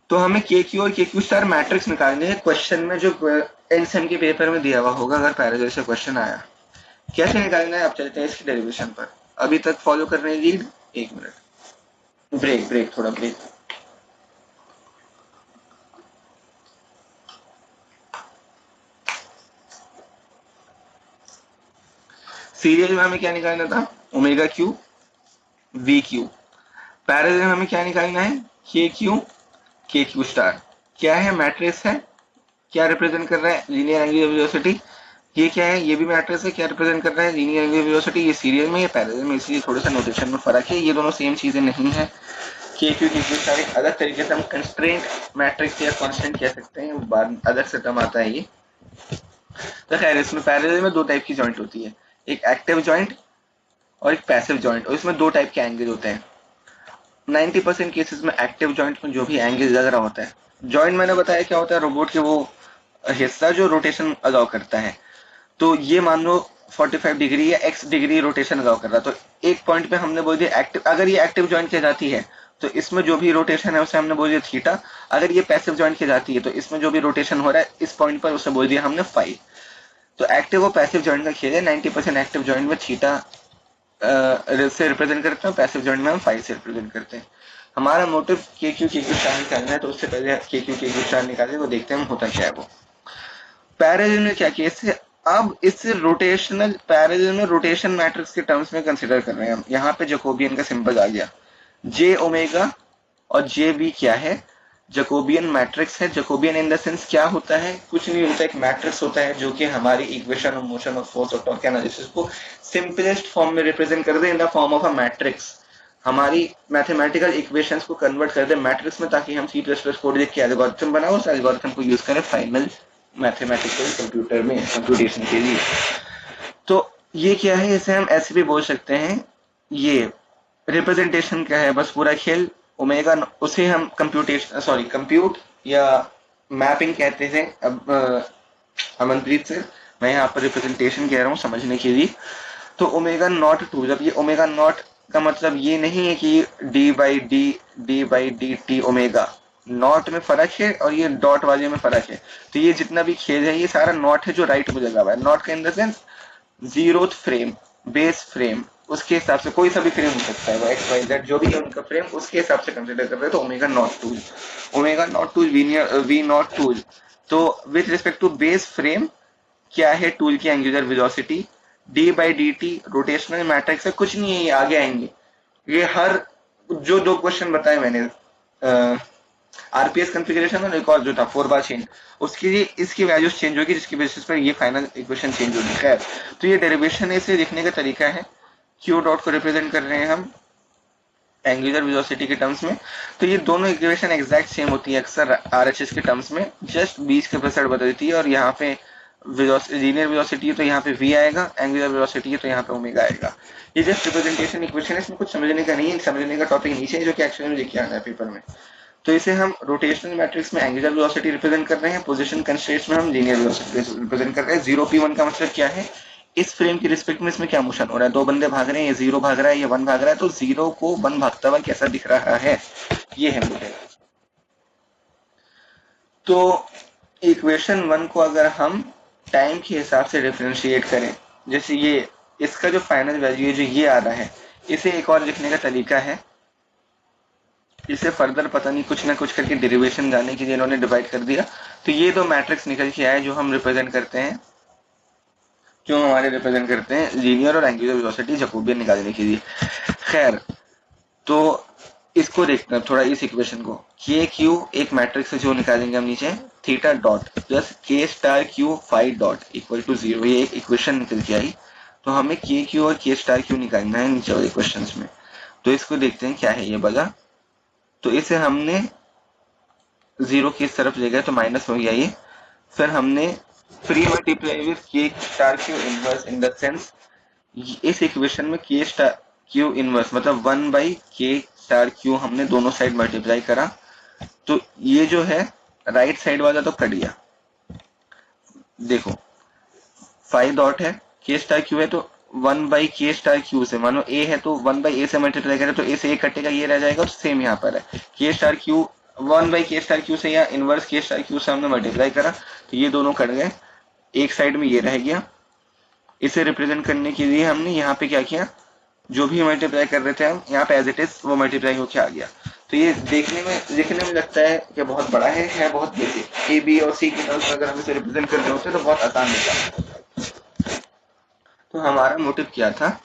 तो हमें KQ और KQ स्टार मैट्रिक्स निकालने हैं क्वेश्चन में, जो एलसीएम के पेपर में दिया हुआ होगा अगर पैरेलल से क्वेश्चन आया। कैसे निकालना है, अब चलते हैं इसकी डेरिवेशन पर, अभी तक फॉलो कर रहे हैं लीड, एक मिनट ब्रेक थोड़ा ब्रेक। सीरियल में हमें क्या निकालना था, omega cube we Q, parallel में हमें क्या निकालना है, KQ स्टार, क्या है, मैट्रिक्स है, क्या रिप्रेजेंट कर रहा है, लीनियर एंगुलर वेलोसिटी, ये क्या है, ये भी मैट्रिक्स है, क्या रिप्रेजेंट कर रहा है, लीनियर एंगुलर वेलोसिटी, ये सीरियल में, ये पैरेलल में, इसलिए थोड़ा सा नोटेशन में फर्क है, ये दोनों सेम चीजें नहीं है। KQ स्टार एक अलग तरीके से हम कंस्ट्रेंट मैट्रिक्स या कांस्टेंट कह सकते हैं, बाद अलग से टर्म आता है ये। तो खैर इसमें पैरेलल में दो टाइप की जॉइंट होती है, एक एक्टिव जॉइंट और एक पैसिव जॉइंट, और इसमें दो टाइप के एंगल होते हैं। 90% केसेस में एक्टिव जॉइंट में जो भी एंगल लग रहा होता है, जॉइंट मैंने बताया क्या होता है, रोबोट के वो हिस्सा जो रोटेशन अलाउ करता है, तो ये मान लो 45 डिग्री या x डिग्री रोटेशन अलाउ कर रहा है, तो एक पॉइंट पे हमने बोल दिया एक्टिव, अगर ये एक्टिव जॉइंट की जाती है तो इसमें जो भी रोटेशन है उसे हमने बोल दिया थीटा, अगर ये पैसिव जॉइंट की जाती है तो इसमें जो भी रोटेशन हो रहा है इस पॉइंट पर उसे बोल दिया हमने फाई। तो एक्टिव और पैसिव जॉइंट का खेल है। 90% एक्टिव जॉइंट में थीटा से रिप्रेजेंट करते हैं, पैसिव जॉइंट में हम फाई से रिप्रेजेंट करते हैं। हमारा मोटिव के क्यू स्टार निकालना है, तो उससे पहले के क्यू स्टार निकाले वो देखते हैं हम होता क्या है वो। पैरेलल में क्या केस है, अब इससे रोटेशनल पैरेलल में रोटेशन मैट्रिक्स के टर्म्स में कंसिडर कर रहे हैं हम। यहाँ पे जैकोबियन का सिंबल आ गया, जे ओमेगा और जे बी क्या है, जैकोबियन मैट्रिक्स है। जैकोबियन इन द सेंस क्या होता है, कुछ नहीं होता, एक मैट्रिक्स होता है जो कि हमारी equation of motion of force और टॉर्क एनालिसिस को सिंपलेस्ट फॉर्म में रिप्रेजेंट कर दे in the form of a matrix. हमारी मैथमेटिकल इक्वेशंस को कन्वर्ट कर दे मैट्रिक्स में, ताकि हम C++ कोड लिख के एल्गोरिथम बनाओ, उस एल्गोरिथम को यूज करें फाइनल मैथमेटिकल कंप्यूटर में कंप्यूटेशन के लिए। तो ये क्या है, इसे हम ऐसे भी बोल सकते हैं, ये रिप्रेजेंटेशन क्या है, बस पूरा खेल ओमेगा, उसे हम कंप्यूट या मैपिंग कहते थे। अब अमनप्रीत से मैं यहाँ पर रिप्रेजेंटेशन कह रहा हूँ समझने के लिए। तो ओमेगा नॉट टू, जब ये ओमेगा नॉट का मतलब ये नहीं है कि D by d T omega, not में फर्क है और ये डॉट वाले में फर्क है। तो ये जितना भी खेल है ये सारा नॉट है जो राइट में लगा हुआ है। नॉट का इन the sense zeroth frame, base frame, उसके हिसाब से कोई सा भी फ्रेम हो सकता है, वो एक्स वाई जेड जो भी है उनका फ्रेम, उसके हिसाब से कंसिडर कर रहे हैं। तो omega naught tool, omega naught tool v naught tool. तो with respect to base frame क्या है टूल की angular velocity, d by d t rotational matrix है, कुछ नहीं है, ये आगे आएंगे। ये हर जो दो क्वेश्चन बताए मैंने आरपीएस कॉन्फ़िगरेशन में, एक और जो था 4 बार चेंज, उसकी इसकी वैल्यूज चेंज होगी, जिसकी बेसिस पर ये फाइनल इक्वेशन चेंज होगी। खैर, तो ये डेरिवेशन है, इसे लिखने का तरीका है, क्यू डॉट को रिप्रेजेंट कर रहे हैं हम एंगुलर वेलोसिटी के टर्म्स में। तो ये दोनों इक्वेशन एग्जैक्ट सेम होती है अक्सर आरएचएस के टर्म्स में, जस्ट बीच के परसेंट बदलती है। और यहाँ पे लीनियर वेलोसिटी है तो यहाँ पे v आएगा, एंगुलर वेलोसिटी है तो यहाँ पे ओमेगा आएगा। ये जस्ट रिप्रेजेंटेशन इक्वेशन है, इसमें कुछ समझने का नहीं है, समझने का टॉपिक नीचे है जो कि एक्चुअली में लिखे आना है पेपर में। तो इसे हम रोटेशनल मैट्रिक्स में एंगुलर वेलोसिटी रिप्रेजेंट कर रहे हैं, पोजीशन कंस्ट्रेंट्स में हम लीनियर वेलोसिटी रिप्रेजेंट कर रहे हैं। 0p1 का मतलब क्या है, इस फ्रेम की रिस्पेक्ट में इसमें क्या मोशन हो रहा है, दो बंदे भाग रहे हैं, ये 0 भाग रहा है, ये 1 भाग रहा है, तो 0 को 1 भागता हुआ कैसा दिख रहा है, ये है मुझे। तो इक्वेशन 1 को अगर हम टाइम के हिसाब से डिफरेंशिएट करें, जैसे ये इसका जो फाइनल वैल्यू है जो ये आ रहा है, इसे एक और लिखने का तरीका है, इसे फर्दर पता नहीं कुछ ना कुछ करके डेरिवेशन जाने के लिए इन्होंने डिवाइड कर दिया। तो ये दो मैट्रिक्स निकल के आए जो हम रिप्रेजेंट करते हैं, जो हमारे रिप्रेजेंट करते हैं लीनियर और एंगुलर वेलोसिटी जैकोबियन निकालने के लिए। खैर, तो इसको देखते हैं थोड़ा, इस इक्वेशन को, के क्यू एक मैट्रिक्स है जो निकालेंगे हम नीचे, theta dot plus K star q phi dot equal to 0, ये एक इक्वेशन निकल के आई। तो हमें के क्यू और के स्टार क्यू निकालना है नीचे वाले इक्वेशन में। तो इसको देखते हैं क्या है ये बगा। तो इसे हमने 0 की इस तरफ ले गए तो माइनस हो गया ये, फिर हमने प्री मल्टीप्लाई विद के star Q inverse in the sense, इस इक्वेशन में के स्टार क्यू इनवर्स मतलब 1 बाई के स्टार क्यू हमने दोनों साइड मल्टीप्लाई करा। तो ये जो है राइट साइड वाला तो कट गया, देखो फाई डॉट है, के स्टार क्यू है, तो 1 बाई के स्टार क्यू से, मानो ए है तो 1 बाई ए से मल्टीप्लाई करें तो ए से ए कटेगा, ये रह जाएगा। और सेम यहाँ पर है के स्टार क्यू 1 बाई के स्टार क्यू से या इनवर्स के स्टार क्यू से हमने मल्टीप्लाई करा, तो ये दोनों कट गए, एक साइड में ये रह गया। इसे रिप्रेजेंट करने के लिए हमने यहाँ पे क्या किया, जो भी मल्टीप्लाई कर रहे थे हम यहाँ पे एज इट इज वो मल्टीप्लाई होके आ गया। तो ये देखने में लगता है कि बहुत बड़ा है बहुत बेसिक। ए बी और सी की टर्म्स में अगर हम इसे रिप्रेजेंट कर रहे होते तो बहुत आसान होता। तो हमारा मोटिव क्या था,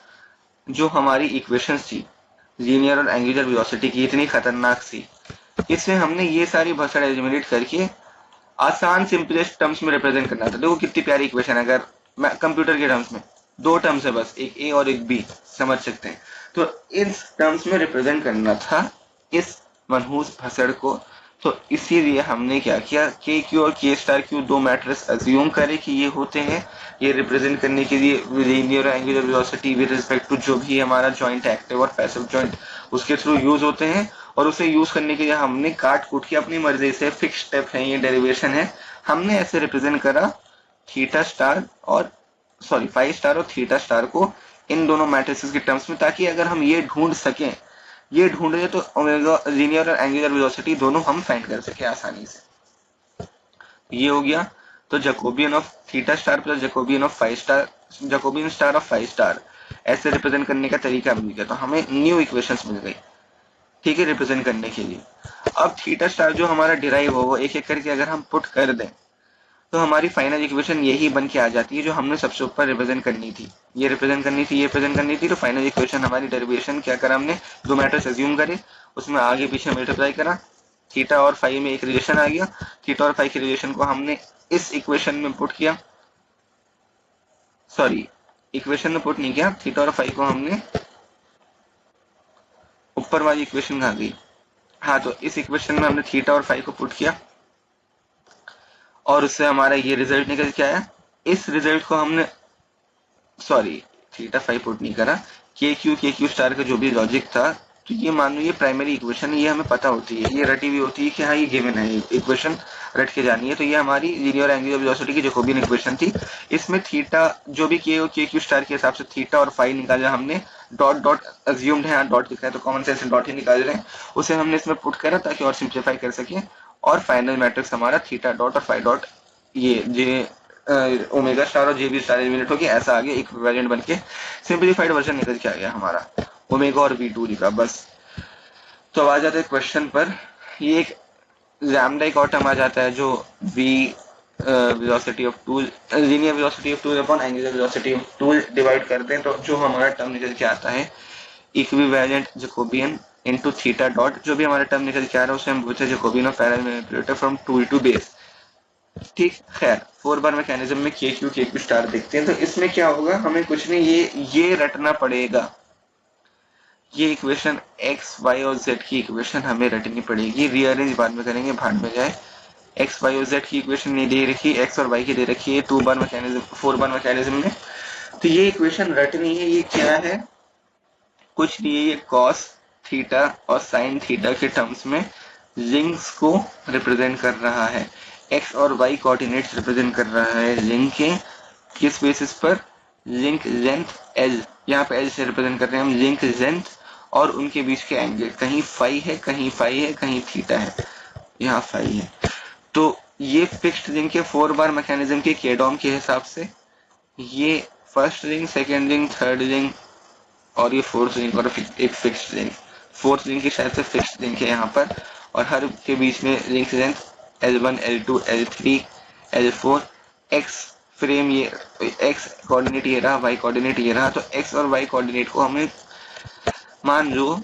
जो हमारी इक्वेशंस थी लीनियर और एंगुलर वेलोसिटी की इतनी खतरनाक सी, इसमें हमने ये सारी भसड़ एलिमिनेट करके आसान सिंपलेस्ट टर्म्स में रिप्रेजेंट करना था। देखो कितनी प्यारी इक्वेशन, अगर कंप्यूटर के टर्म्स में दो टर्म्स है बस, एक ए और एक बी, समझ सकते हैं। तो इस टर्म्स में रिप्रेजेंट करना था इस मनहूस भसड़ को। तो इसीलिए हमने क्या किया, के क्यू और के स्टार क्यू दो मैट्रिक्स अज्यूम करे कि ये होते हैं, ये रिप्रेजेंट करने के लिए linear angular velocity with respect to जो भी हमारा जॉइंट एक्टिव और पैसिव जॉइंट उसके थ्रू यूज होते हैं। और उसे यूज करने के लिए हमने काट कूट के अपनी मर्जी से, फिक्स स्टेप है ये, डेरिवेशन है, हमने ऐसे रिप्रेजेंट करा थीटा स्टार और फाइव स्टार और थीटा स्टार को इन दोनों मैट्रिसेस के टर्म्स में, ताकि अगर हम ये ढूंढ सकें, ये ढूंढे तो ओमेगा लीनियर और एंगुलर वेलोसिटी दोनों हम फाइंड कर सके आसानी से। ये हो गया। तो Jacobian of theta star plus Jacobian of 5 star, Jacobian star of 5 star, ऐसे रिप्रेजेंट करने का तरीका मिल गया। तो हमें न्यू इक्वेशंस मिल गई, ठीक है, रिप्रेजेंट करने के लिए। अब थीटा स्टार जो हमारा डिराइव हो वो एक एक करके अगर हम पुट कर दें तो हमारी फाइनल इक्वेशन यही बन के आ जाती है जो हमने सबसे ऊपर रिप्रेजेंट करनी थी, ये रिप्रेजेंट करनी थी, ये रिप्रेजेंट करनी थी। तो फाइनल इक्वेशन हमारी डेरिवेशन क्या करा हमने, दो मैट्रिक्स एज्यूम करे, उसमें आगे पीछे मल्टीप्लाई करा, थीटा और फाई में एक रिलेशन आ गया, थीटा और फाई के रिलेशन को हमने इस इक्वेशन में पुट किया, सॉरी इक्वेशन में पुट नहीं किया, थीटा और फाई को हमने ऊपर वाली इक्वेशन कहाँ गई, हाँ, तो इस इक्वेशन में हमने थीटा और फाई को पुट किया और उससे हमारा ये रिजल्ट निकल के आया। इस रिजल्ट को हमने, सॉरी थीटा फाई पुट नहीं करा, के क्यू स्टार का जो भी लॉजिक था, तो ये मान लो ये प्राइमरी इक्वेशन है, ये हमें पता होती है, ये रटी हुई होती है कि हाँ ये गिवन है, इक्वेशन रट के जानी है। तो ये हमारी लीनियर एंगुलर वेलोसिटी की जैकोबियन इक्वेशन थी। इसमें थीटा जो भी के क्यू स्टार के हिसाब से थीटा और फाई निकाला हमने, डॉट डॉट अज्यूम्ड है, डॉट दिख रहा है तो कॉमन सेंस डॉट ही निकाल रहे हैं, उसे हमने इसमें पुट करा ताकि और सिंप्लीफाई कर सके, और फाइनल मैट्रिक्स हमारा थीटा डॉट और फाई डॉट ये ओमेगा स्टार और जे बी स्टार एलिमिनेट हो गया, ऐसा आ गया इक्विवेलेंट बन के सिंप्लीफाइड वर्जन निकल के आ गया हमारा ओमेगा और V2 लिखा बस। तो अब आ जाते हैं क्वेश्चन पर, ये एक लैम्डा एक और टर्म आ जाता है जो v velocity of tool, linear velocity of tool upon angular velocity of tool divide करते हैं, तो जो हमारा टर्म निकल के आता है equivalent Jacobian into theta dot, जो भी हमारा टर्म निकल के आ रहा है उसे हम बोलते हैं Jacobian of parallel manipulator from tool to base, ठीक। खैर 4 बार मैकेनिज्म में के क्यू स्टार देखते हैं, तो इसमें क्या होगा, हमें कुछ नहीं ये रटना पड़ेगा, ये इक्वेशन एक्स वाई और जेड की इक्वेशन हमें रटनी पड़ेगी, रीअरेंज बाद में करेंगे, भाड़ में जाए। एक्स वाई और जेड की इक्वेशन नहीं दे रखी, एक्स और वाई की दे रखी है 2 बार मैकेनिज्म 4 बार मैकेनिज्म में, तो ये इक्वेशन रटनी है। ये क्या है, कुछ नहीं है, ये कॉस थीटा और साइन थीटा के टर्म्स में लिंक्स को रिप्रेजेंट कर रहा है, एक्स और वाई कोऑर्डिनेट्स रिप्रेजेंट कर रहा है लिंक के, किस बेसिस पर, लिंक लेंथ एल, यहाँ पे एल से रिप्रेजेंट कर रहे हैं हम लिंक लेंथ और उनके बीच के एंगल, कहीं फाई है कहीं फाई है कहीं थीटा है, यहाँ फाई है। तो ये फिक्स्ड लिंक है 4 बार मैकेनिज्म के केडॉम के हिसाब से, ये first link, second link, third link और ये फोर्थ लिंक और एक फिक्स्ड लिंक, फोर्थ लिंक की शायद से फिक्स्ड लिंक है यहाँ पर, और हर के बीच में link length L1, L2, L3, L4, X frame, ये X कोऑर्डिनेट ये रहा, Y कोऑर्डिनेट ये रहा, तो X और Y कोऑर्डिनेट को हमें, मान लो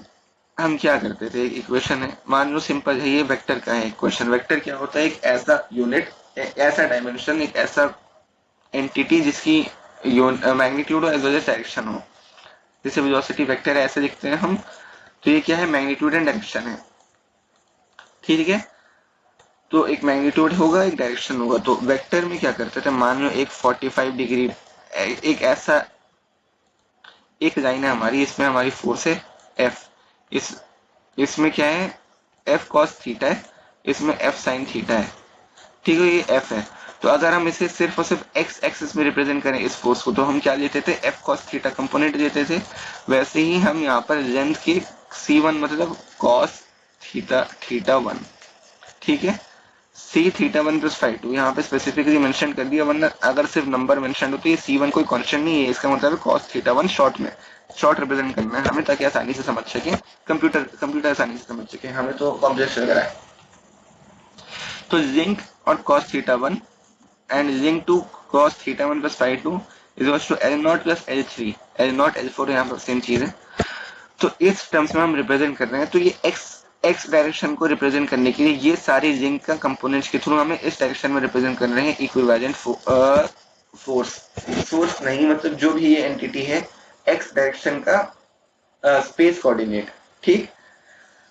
हम क्या करते थे, एक इक्वेशन है, मान लो सिंपल है, ये वेक्टर का है इक्वेशन। वेक्टर क्या होता है, एक ऐसा यूनिट, ऐसा डायमेंशन, एक ऐसा एंटिटी जिसकी magnitude as well as direction हो, जैसे वेलोसिटी वेक्टर है ऐसे लिखते हैं हम, तो ये क्या है, मैग्नीट्यूड एंड डायरेक्शन है, ठीक है। तो एक मैग्नीट्यूड होगा एक डायरेक्शन होगा, तो वेक्टर में क्या करते थे, मान लो एक 45 डिग्री, एक ऐसा एक लाइन है हमारी, इसमें हमारी फोर्स है F, इसमें क्या है F cos थीटा है, इसमें F sin थीटा है, ठीक है, ये F है। तो अगर हम इसे सिर्फ और सिर्फ x एक्सिस में रिप्रेजेंट करें इस फोर्स को, तो हम क्या लेते थे, F cos थीटा कंपोनेंट लेते थे। वैसे ही हम यहाँ पर लेंथ की C1 मतलब cos थीटा थीटा 1, ठीक है, सी थीटा 1 प्लस फाई 2 यहाँ पे स्पेसिफिकली मेंशन कर दिया, वरना अगर सिर्फ नंबर मेंशन होती है, C1 कोई कांस्टेंट नहीं है, इसका मतलब cos थीटा 1 शॉर्ट में, शॉर्ट रिप्रेजेंट करना है हमें ताकि आसानी से समझ सके, कंप्यूटर आसानी से समझ सके, हमें तो कॉम्प्लेक्स लग रहा है। तो लिंक और cos theta 1 and link two cos theta 1 plus phi 2 is equal to L0 plus L3, L0 L4 यहाँ पर सेम चीज है। तो इस टर्म्स में हम रिप्रेजेंट कर रहे हैं, तो ये एक्स डायरेक्शन को रिप्रेजेंट करने के लिए ये सारे लिंक का कंपोनेंट्स के थ्रू हमें इस डायरेक्शन में रिप्रेजेंट कर रहे हैं इक्विवेलेंट फोर्स, सोर्स नहीं मतलब जो भी ये एंटिटी है एक्स डायरेक्शन का स्पेस कोऑर्डिनेट, ठीक।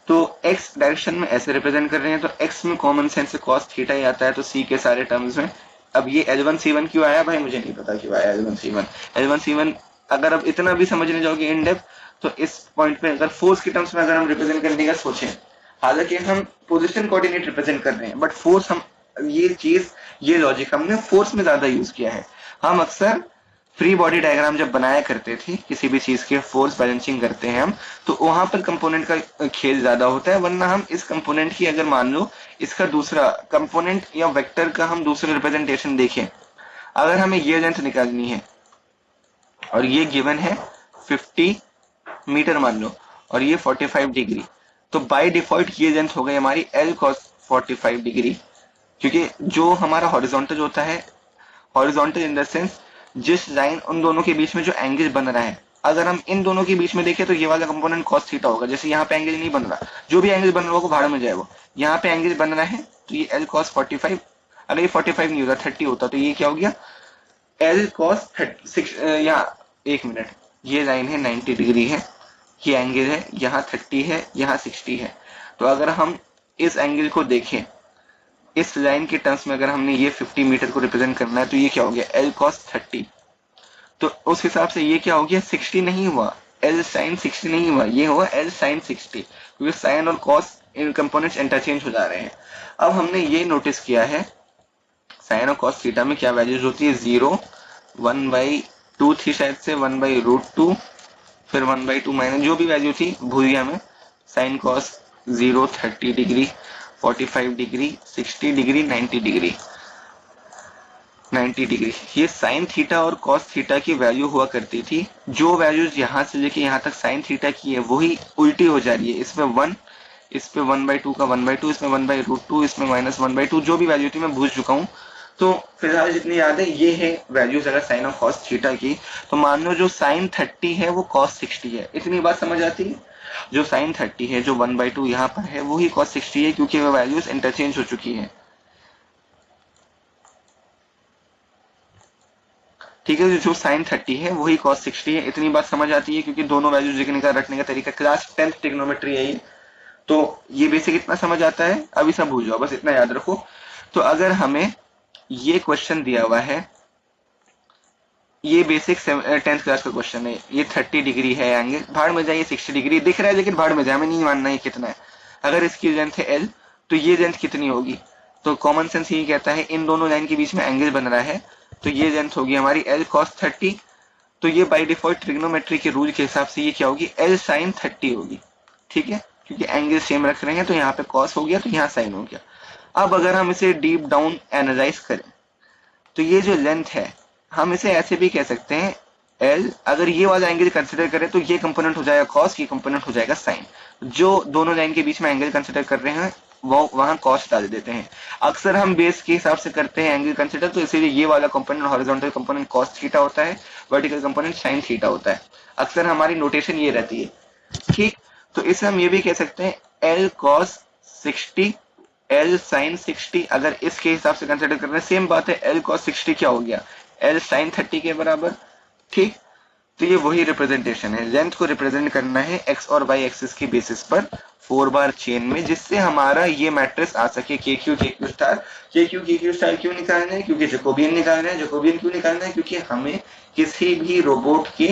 तो एक्स डायरेक्शन में ऐसे रिप्रेजेंट कर रहे हैं, तो एक्स में कॉमन सेंस से cos थीटा ही आता है, तो सी के सारे टर्म्स में। अब ये L1 C1 क्यों आया भाई, मुझे नहीं पता क्यों आया L1 C1, अगर अब इतना भी समझने जाओगे इन डेप्थ, तो इस पॉइंट पे अगर फोर्स के टर्म्स में अगर हम रिप्रेजेंट करने का सोचें, हालांकि हम पोजीशन कोऑर्डिनेट रिप्रेजेंट कर रहे हैं, बट फोर्स हम ये चीज ये लॉजिक हमने फोर्स में ज्यादा यूज किया है। हम अक्सर फ्री बॉडी डायग्राम जब बनाया करते थे किसी भी चीज के फोर्स बैलेंसिंग करते हैं हम, तो वहां पर कंपोनेंट का खेल ज्यादा होता है। वरना हम इस कंपोनेंट की अगर मान लो इसका दूसरा कंपोनेंट या वेक्टर का हम दूसरा रिप्रेजेंटेशन देखें, अगर हमें ये लेंथ निकालनी है और ये गिवन है 50 मीटर मान लो और ये 45 डिग्री, तो बाय डिफॉल्ट ये लेंथ हो गई हमारी L cos 45 डिग्री, क्योंकि जो हमारा हॉरिजॉन्टल होता है, हॉरिजॉन्टल इन द सेंस जिस लाइन उन दोनों के बीच में जो एंगल बन रहा है, अगर हम इन दोनों के बीच में देखें तो ये वाला कंपोनेंट cos थीटा होगा। जैसे यहाँ पे एंगल नहीं बन रहा, जो भी एंगल बन रहा होगा भाड़ में जाएगा, यहाँ पे एंगल बन रहा है तो ये L cos 45, अगर ये 45 नहीं होता 30 होता तो ये क्या हो गया L cos 36। यहाँ एक मिनट, ये लाइन है 90 डिग्री है, ये एंगल है यहाँ 30 है, यहाँ 60 है। तो अगर हम इस एंगल को देखें इस लाइन के टर्म्स में, अगर हमने ये 50 मीटर को रिप्रेजेंट करना है तो ये क्या हो गया L cos 30। तो उस हिसाब से ये क्या हो गया 60 नहीं हुआ, L sin 60 नहीं हुआ, ये हुआ L sin 60, क्योंकि साइन और cos इन कंपोनेंट्स इंटरचेंज हो जा रहे हैं। अब हमने ये नोटिस किया है साइन और cos थीटा में क्या वैल्यूज होती है, 0, 1/2 थी शायद से, 1/√2, फिर 1/2 माइनस जो भी वैल्यू थी भूल गया मैं। Sine cos 0, 30 degree, 45 degree, 60 degree, 90 degree, 90 degree, ये साइन थीटा और कॉस थीटा की वैल्यू हुआ करती थी। जो वैल्यूज यहाँ से लेके यहाँ तक साइन थीटा की है वही उल्टी हो जा रही है। इसमें 1, इस पे 1/2 का 1/2, इसमें 1/√2, इसमें -1/2, जो भी वैल्यू थी मैं भूल चुका हूँ। तो फिलहाल जितनी याद है ये है वैल्यूज अगर साइन और कॉस थीटा की। तो मान लो जो साइन 30 है वो कॉस 60 है, इतनी बात समझ आती है। जो साइन 30 है जो 1/2 यहाँ पर है वही कॉस 60 है, क्योंकि वो वैल्यूज इंटरचेंज हो चुकी है। ठीक है, जो साइन 30 है वही cos 60 है, इतनी बात समझ आती है, क्योंकि दोनों वैल्यूज लिखने का रखने का तरीका क्लास 10th ट्रिग्नोमेट्री है ये। तो ये बेसिक इतना समझ आता है, अभी सब भूल जाओ, बस इतना याद रखो। तो अगर हमें ये क्वेश्चन दिया हुआ है, ये बेसिक 10th क्लास का क्वेश्चन है, ये 30 डिग्री है एंगल, भाड़ में जाए 60 डिग्री दिख रहा है लेकिन भाड़ में जाए, हमें नहीं मानना है कितना है। अगर इसकी लेंथ है L तो ये लेंथ कितनी होगी, तो कॉमन सेंस यही कहता है इन दोनों लाइन के बीच में एंगल बन रहा है, तो ये लेंथ होगी हमारी L cos 30। तो ये बाय डिफॉल्ट ट्रिग्नोमेट्री के रूल के हिसाब से ये क्या होगी L sin 30 होगी। ठीक है, क्योंकि एंगल सेम रख रहे हैं तो यहाँ पे cos हो गया तो यहाँ sin हो गया। अब अगर हम इसे डीप डाउन एनालाइज करें तो ये जो लेंथ है हम इसे ऐसे भी कह सकते हैं L, अगर ये वाला एंगल कंसिडर करें तो ये कंपोनेंट हो जाएगा cos, ये कंपोनेंट हो जाएगा sin। जो दोनों लाइन के बीच में एंगल कंसिडर कर रहे हैं वो वहां cos डाल देते हैं। अक्सर हम बेस के हिसाब से करते हैं एंगल कंसिडर, तो इसीलिए ये वाला component horizontal component cos theta होता है, वर्टिकल कंपोनेंट sin थीटा होता है। अक्सर हमारी नोटेशन ये रहती है। ठीक, तो इसे हम ये भी कह सकते हैं L cos 60, L sin 60, अगर इसके हिसाब से कंसिडर कर रहे हैं सेम बात है, L cos 60 क्या हो गया L sin 30 के बराबर। ठीक, तो ये वही रिप्रेजेंटेशन है, लेंथ को रिप्रेजेंट करना है x और y एक्सिस के बेसिस पर 4 बार चेन में, जिससे हमारा ये मैट्रिक्स आ सके KQ KQ star. KQ KQ star क्यों निकालना है, क्योंकि जैकोबियन निकालना है। जैकोबियन क्यों निकालना है, क्योंकि हमें किसी भी रोबोट की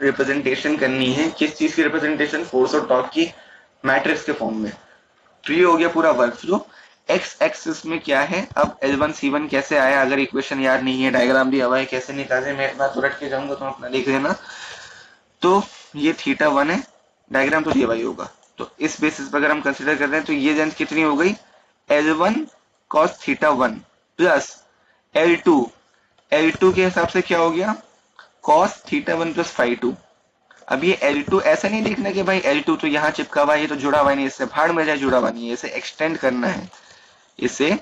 रिप्रेजेंटेशन करनी है। किस चीज की रिप्रेजेंटेशन, फोर्स और टॉर्क की मैट्रिक्स के फॉर्म में। तो ये हो गया पूरा वर्क फ्लो। एक्स एक्सिस में क्या है, अब L1 C1 कैसे आया, अगर इक्वेशन याद नहीं है, डायग्राम भी हुआ है कैसे निकाले, मैं इतना तो रट के जाऊंगा तो अपना देख लेना। तो ये θ1 है, डायग्राम तो दिया हुआ ही होगा। तो इस बेसिस पर अगर हम कंसिडर कर रहे हैं तो ये लेंथ कितनी हो गई L1 cos θ1 प्लस L2 के हिसाब से क्या हो गया cos θ1 प्लस φ2। अब ये L2 ऐसा नहीं देखना कि भाई L2 तो यहाँ चिपका हुआ है, ये तो जुड़ा हुआ नहीं, इससे भाड़ में जाए, जुड़ा हुआ नहीं है, इसे एक्सटेंड करना है, इसे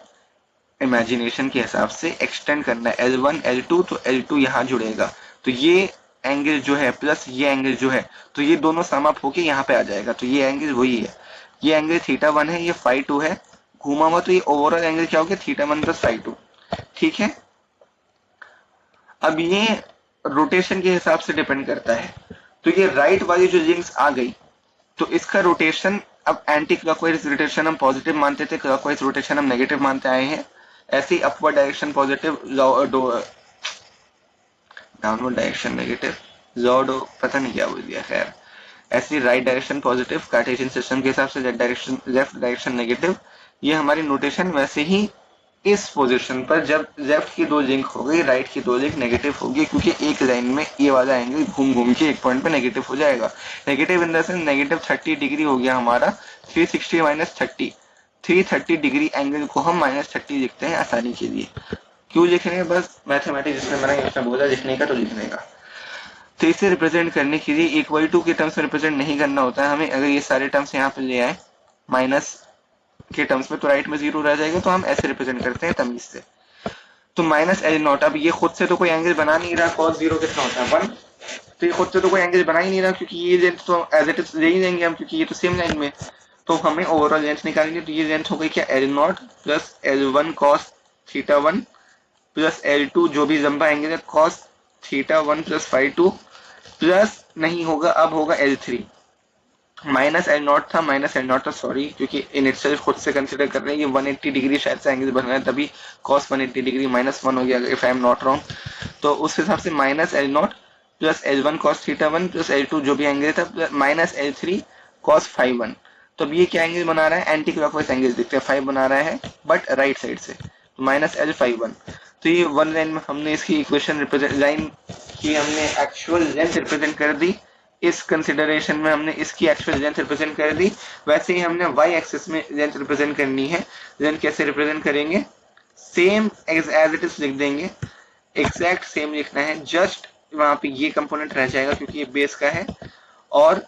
इमेजिनेशन के हिसाब से एक्सटेंड करना है। L1 L2 तो L2 यहाँ जुड़ेगा, तो ये एंगल जो है प्लस ये एंगल जो है, तो ये दोनों सम अप होके यहाँ पे आ जाएगा, तो ये एंगल वही है। ये एंगल θ1 है, ये φ2 है, घूमा हुआ, तो ये ओवरऑल एंगल क्या हो गया θ1 प्लस φ2। ठीक है, अब ये रोटेशन के हिसाब से डिपेंड करता है। तो ये राइट वाली जो लिंक्स आ गई तो इसका रोटेशन, अब एंटी क्लॉकवाइज रोटेशन हम पॉजिटिव मानते थे, क्लॉकवाइज रोटेशन हम नेगेटिव मानते आए हैं। ऐसे ही upward direction positive, downward direction negative, lord पता नहीं क्या बोल दिया, खैर ऐसी right direction positive Cartesian system के हिसाब से, लेफ्ट डायरेक्शन नेगेटिव, ये हमारी नोटेशन वैसे ही इस पोजीशन पर जब लेफ्ट की दो लिंक हो गई, राइट की दो लिंक नेगेटिव होगी, क्योंकि एक लाइन में ये वाला एंगल घूम घूम के एक पॉइंट पे नेगेटिव हो जाएगा। Negative in the sense negative 30 degree हो गया हमारा, 360 माइनस 30, 330 डिग्री एंगल को हम -30 लिखते हैं आसानी के लिए। क्यों लिख रहे हैं? बस मैथमेटिक्स जिसने बनाई उसने बोला लिखने का तो लिखने का। तो इसे रिप्रेजेंट करने के लिए इक्वल टू के टर्म्स में रिप्रेजेंट नहीं करना होता है हमें। अगर ये सारे टर्म्स यहाँ पे ले आए माइनस के टर्म्स में तो राइट में 0 रह जाएगा, तो हम ऐसे रिप्रेजेंट करते हैं तमीज से। तो माइनस एल नॉट, अब ये खुद से तो कोई एंगल बना नहीं रहा, cos 0 कितना होता है 1, तो ये खुद से तो कोई एंगल बना ही नहीं रहा, क्योंकि ये लेंथ तो एज इट इज ले ही लेंगे हम, क्योंकि ये तो सेम लाइन में। तो हमें ओवरऑल लेंथ निकालेंगे, तो ये लेंथ हो गई क्या L nought plus L1 cos theta 1 plus L2 जो भी लंबा एंगल है cos theta 1 plus phi 2 plus नहीं होगा, अब होगा L3 माइनस एल नॉट था, माइनस एल नॉट था सॉरी, क्योंकि इन इटसेल्फ खुद से कंसीडर कर रहे हैं ये 180 डिग्री शायद से एंगल बन रहा है, तभी cos 180 डिग्री -1 हो गया if I am not wrong. तो उस हिसाब से minus L nought plus L1 cos theta 1 plus L2 जो भी एंगल था माइनस L3 cos फाई 1। तो अब ये क्या एंगल बना रहा है? एंटी क्लॉकवाइज एंगल दिखते हैं, 5 बना रहा है बट राइट साइड से, तो माइनस एल फाई 1। तो ये वन लाइन में हमने इसकी इक्वेशन रिप्रेजेंट, लाइन की हमने एक्चुअल लेंथ रिप्रेजेंट कर दी। इस कंसिडरेशन में हमने इसकी एक्चुअल लेंथ रिप्रेजेंट कर दी। वैसे ही हमने वाई एक्सिस में लेंथ रिप्रेजेंट करनी है। लेंथ कैसे रिप्रेजेंट करेंगे? सेम एज इट इज लिख देंगे, एग्जैक्ट सेम लिखना है, जस्ट वहां पे ये कंपोनेंट रह जाएगा क्योंकि ये बेस का है। और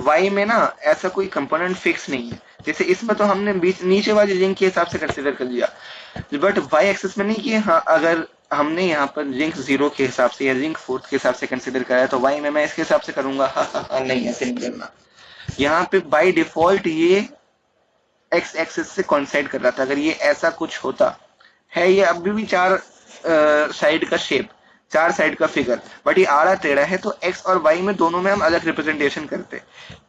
y में ना ऐसा कोई कंपोनेंट फिक्स नहीं है, जैसे इसमें तो हमने बीच नीचे वाली लिंक के हिसाब से कंसीडर कर लिया, बट y एक्सिस में नहीं किया। हाँ, अगर हमने यहाँ पर लिंक 0 के हिसाब से या लिंक 4 के हिसाब से कंसीडर करा है तो y में मैं इसके हिसाब से करूंगा। हाँ, नहीं ऐसे नहीं करना। यहाँ पे बाय डिफॉल्ट ये x एक्सिस से कोइंसाइड कर रहा था। अगर ये ऐसा कुछ होता है, ये अभी भी 4 साइड का शेप, 4 साइड का फिगर, बट ये आड़ा टेढ़ा है, तो x और y में दोनों में हम अलग रिप्रेजेंटेशन करते।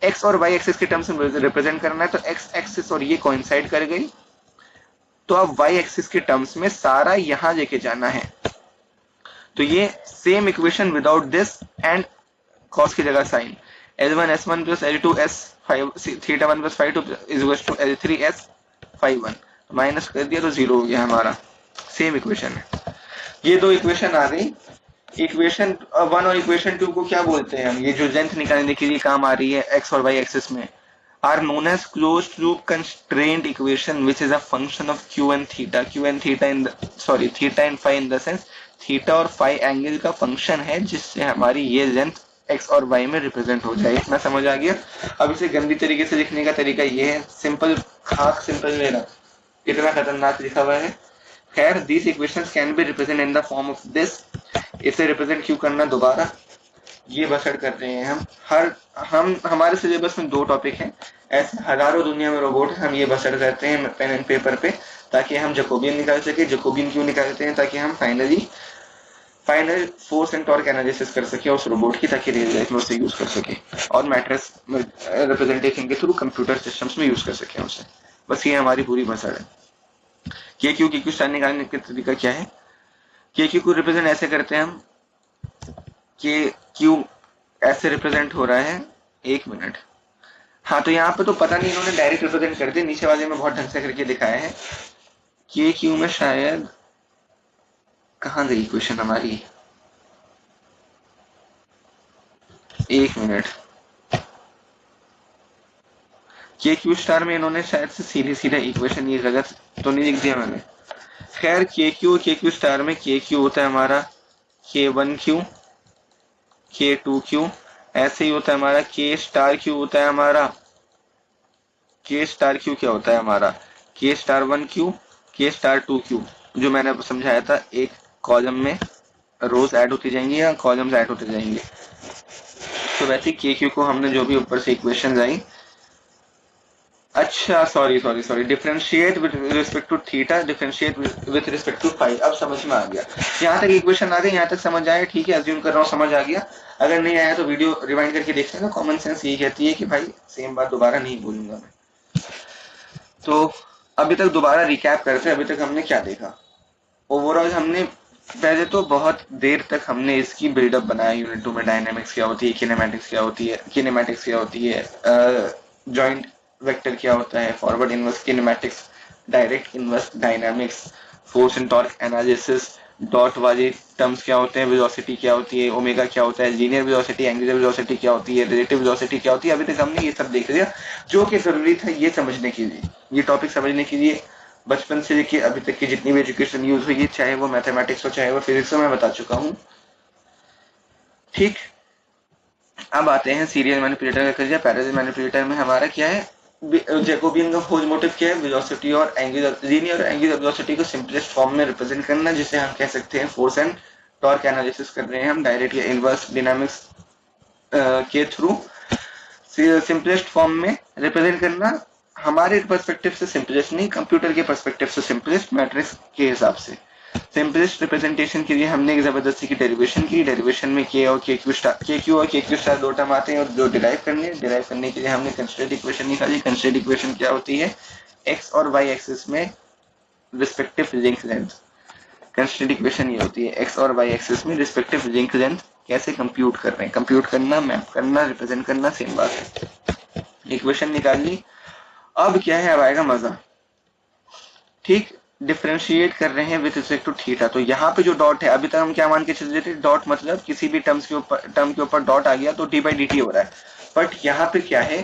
x और y एक्सिस के टर्म्स में रिप्रेजेंट करना है, तो x एक्सिस और ये कोइंसाइड कर गई, तो अब y एक्सिस के टर्म्स में सारा यहां लेके जाना है। तो ये same equation without this and cos की जगह sine, L1 S1 plus L2 S theta 1 plus phi 2 is equal to L3 S phi 1, minus कर दिया तो 0 हो गया हमारा। सेम इक्वेशन है। ये दो इक्वेशन आ गई। इक्वेशन 1 और इक्वेशन 2 को क्या बोलते हैं हम? ये जो लेंथ निकालने के लिए काम आ रही है x और y एक्सिस में, are known as closed loop constraint equation which is a function of q and theta, theta and phi in the sense theta और फाई एंगल का फंक्शन है, जिससे हमारी ये लेंथ x और y में रिप्रेजेंट हो जाए। इतना समझ आ गया? अब इसे गंदी तरीके से लिखने का तरीका ये है, सिंपल खाक सिंपल में रख, इतना खतरनाक लिखा हुआ है। खैर, these equations can be represented in the form of this। इसे रिप्रेजेंट क्यों करना दोबारा, ये बसड़ कर रहे हैं हम हमारे सिलेबस में 2 टॉपिक हैं, ऐसे हजारों दुनिया में रोबोट है, हम ये बसड़ करते हैं पेन एंड पेपर पे, ताकि हम जैकोबियन निकाल सके। जैकोबियन क्यों निकालते हैं? ताकि हम final force and torque analysis कर सके उस रोबोट की, ताकि रियल लाइफ में उसे यूज कर सके और मैट्रिक्स रिप्रेजेंटेशन के थ्रू कंप्यूटर सिस्टम्स में यूज कर सके उसे। बस ये हमारी पूरी बसड़ है। के क्यू स्टार निकालने का तरीका क्या है? के क्यू को रिप्रेजेंट ऐसे करते हैं हम, कि क्यू ऐसे रिप्रेजेंट हो रहा है, 1 मिनट। हाँ, तो यहाँ पे तो पता नहीं इन्होंने डायरेक्ट रिप्रेजेंट कर दिया, नीचे वाले में बहुत ढंग से करके दिखाया है। के क्यू में शायद कहाँ गई क्वेश्चन हमारी, 1 मिनट। के क्यू स्टार में इन्होंने शायद से सीधा इक्वेशन, ये गलत तो नहीं लिख दिया मैंने। खैर, के क्यू स्टार में के क्यू होता है हमारा K1Q, K2Q, ऐसे ही होता है हमारा K स्टार Q होता है हमारा, K स्टार Q क्या होता है हमारा, K star 1Q, K star 2Q, जो मैंने समझाया था, एक कॉलम में रोज ऐड होती जाएंगी या कॉलम्स ऐड होते जाएंगे। तो वैसे के क्यू को हमने जो भी ऊपर से इक्वेशन आई, अच्छा sorry, differentiate with respect to theta, differentiate with respect to phi. अब समझ में आ गया, यहाँ तक इक्वेशन आ गई, यहाँ तक समझ आया, ठीक है, अज्यूम कर रहा हूँ समझ आ गया। अगर नहीं आया तो वीडियो रिवाइंड करके देख लेना। कॉमन सेंस यही कहती है कि भाई सेम बात दोबारा नहीं बोलूंगा मैं। तो अभी तक दोबारा रिकैप करते हैं, अभी तक हमने क्या देखा। ओवरऑल हमने पहले तो बहुत देर तक हमने इसकी बिल्डअप बनाया, यूनिट 2 में डायनेमिक्स क्या होती है, किनेमैटिक्स क्या होती है, जॉइंट वेक्टर क्या होता है, forward inverse kinematics, direct, inverse, dynamics, force and torque analysis, dot वाले टर्म्स क्या होते हैं, वेलोसिटी क्या होती है, ओमेगा क्या होता है, लीनियर वेलोसिटी, एंगुलर वेलोसिटी क्या होती है, रिलेटिव वेलोसिटी क्या होती है। अभी तक हमने ये सब देख लिया जो कि जरूरी था ये समझने के लिए, ये टॉपिक समझने के लिए। बचपन से लेके अभी तक की जितनी भी एजुकेशन यूज हुई है, चाहे वो मैथमेटिक्स हो चाहे वो फिजिक्स हो, मैं बता चुका हूँ। ठीक, अब आते हैं सीरियल मैनिपुलेटर का। पैरेलल मैनिपुलेटर में हमारा क्या है, जैकोबियन का खोज मोटिव क्या है, वेलोसिटी और एंगुलर, लीनियर और एंगुलर वेलोसिटी को सिंपलेस्ट फॉर्म में रिप्रेजेंट करना, जिसे हम कह सकते हैं फोर्स एंड टॉर्क एनालिसिस कर रहे हैं हम डायरेक्ट या इनवर्स डायनामिक्स के थ्रू सिंपलेस्ट फॉर्म में रिप्रेजेंट करना। हमारे पर्सपेक्टिव से सिंपलेस्ट नहीं, कंप्यूटर के पर्सपेक्टिव से सिंपलेस्ट, मैट्रिक्स के हिसाब से सिंपलेस्ट रिप्रेजेंटेशन के लिए हमने एक जबरदस्ती की डेरिवेशन की। डेरिवेशन में के और के क्यू स्टार दो टर्म आते हैं और जो डिराइव करने के लिए हमने कंस्ट्रेंट इक्वेशन निकाली। कंस्ट्रेंट इक्वेशन क्या होती है, एक्स और वाई एक्सिस में respective link length. Constraint equation ये होती है एक्स और वाई एक्सिस में रिस्पेक्टिव लिंक लेंथ कैसे कंप्यूट कर रहे हैं, कंप्यूट करना, मैप करना, रिप्रेजेंट करना, सेम बात है। इक्वेशन निकाल ली, अब क्या है, अब आएगा मजा। ठीक, डिफरेंशिएट कर रहे हैं विद रिस्पेक्ट टू थीटा। तो यहाँ पे जो डॉट है, अभी तक हम क्या मान के चल रहे थे, डॉट मतलब किसी भी टर्म के ऊपर डॉट आ गया तो डी बाई डी टी हो रहा है। बट यहाँ पे क्या है,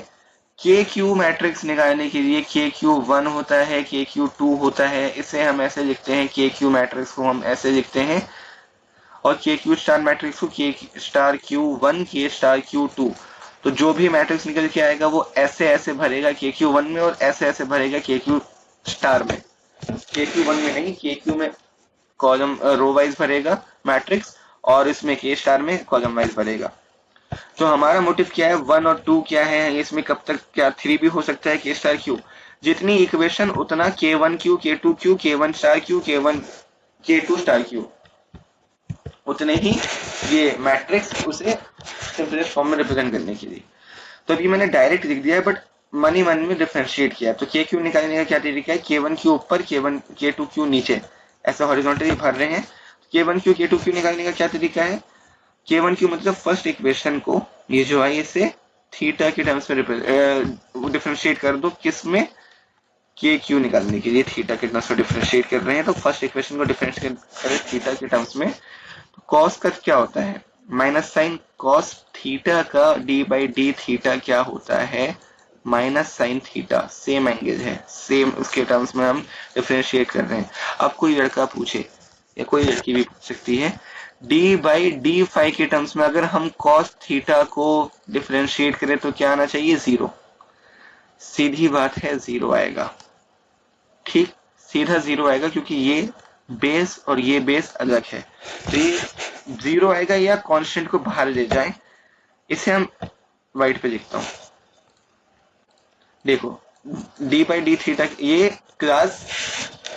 के क्यू मैट्रिक्स निकालने के लिए के क्यू 1 होता है, के क्यू 2 होता है, इसे हम ऐसे लिखते हैं, के क्यू मैट्रिक्स को हम ऐसे लिखते हैं, और के क्यू स्टार मैट्रिक्स को के स्टार क्यू 1, के स्टार क्यू 2। तो जो भी मैट्रिक्स निकल के आएगा वो ऐसे ऐसे भरेगा के क्यू 1 में और ऐसे ऐसे भरेगा के क्यू स्टार में। के क्यू 1 में नहीं, के क्यू में कॉलम रो वाइज भरेगा मैट्रिक्स, और इसमें के स्टार में कॉलम वाइज भरेगा। तो हमारा मोटिव क्या है, 1 और 2 क्या है, इसमें कब तक क्या 3 भी हो सकता है, के स्टार क्यू। जितनी इक्वेशन उतना k1 Q, k2 Q, k1 star Q, k1 k2 star Q, उतने ही ये मैट्रिक्स उसे सिंपलेस्ट फॉर्म में रिप्रेजेंट करने के लिए। तो अभी मैंने डायरेक्ट लिख दिया है, बट मन ही मन में डिफरेंशिएट किया। तो के क्यू निकालने का क्या तरीका है, k1 क्यू ऊपर, k1 k2 क्यू नीचे, ऐसा हॉरिजॉन्टली भर रहे हैं। k1 क्यू k2 क्यू निकालने का क्या तरीका है, k1 क्यू मतलब फर्स्ट इक्वेशन को ये जो है इसे थीटा के टर्म्स में डिफरेंशिएट कर दो, किस में, के क्यू निकालने के लिए थीटा के टर्म्स में डिफरेंशिएट कर रहे हैं। तो फर्स्ट इक्वेशन को डिफरेंशिएट करें थीटा के टर्म्स में, तो कॉस का क्या होता है, माइनस साइन कॉस थीटा का डी बाई डी थीटा क्या होता है, minus sine theta, same angle है, सेम उसके टर्म्स में हम डिफरेंशिएट कर रहे हैं। अब कोई लड़का पूछे या कोई लड़की भी पूछ सकती है, डी बाई डी फाई के टर्म्स में अगर हम कॉस थीटा को डिफरेंशिएट करें तो क्या आना चाहिए, 0। सीधी बात है 0 आएगा। ठीक, सीधा 0 आएगा, क्योंकि ये बेस और ये बेस अलग है, तो ये 0 आएगा, या कांस्टेंट को बाहर ले जाए। इसे हम वाइट पे लिखता हूं, देखो डी बाई डी थीटा, ये क्लास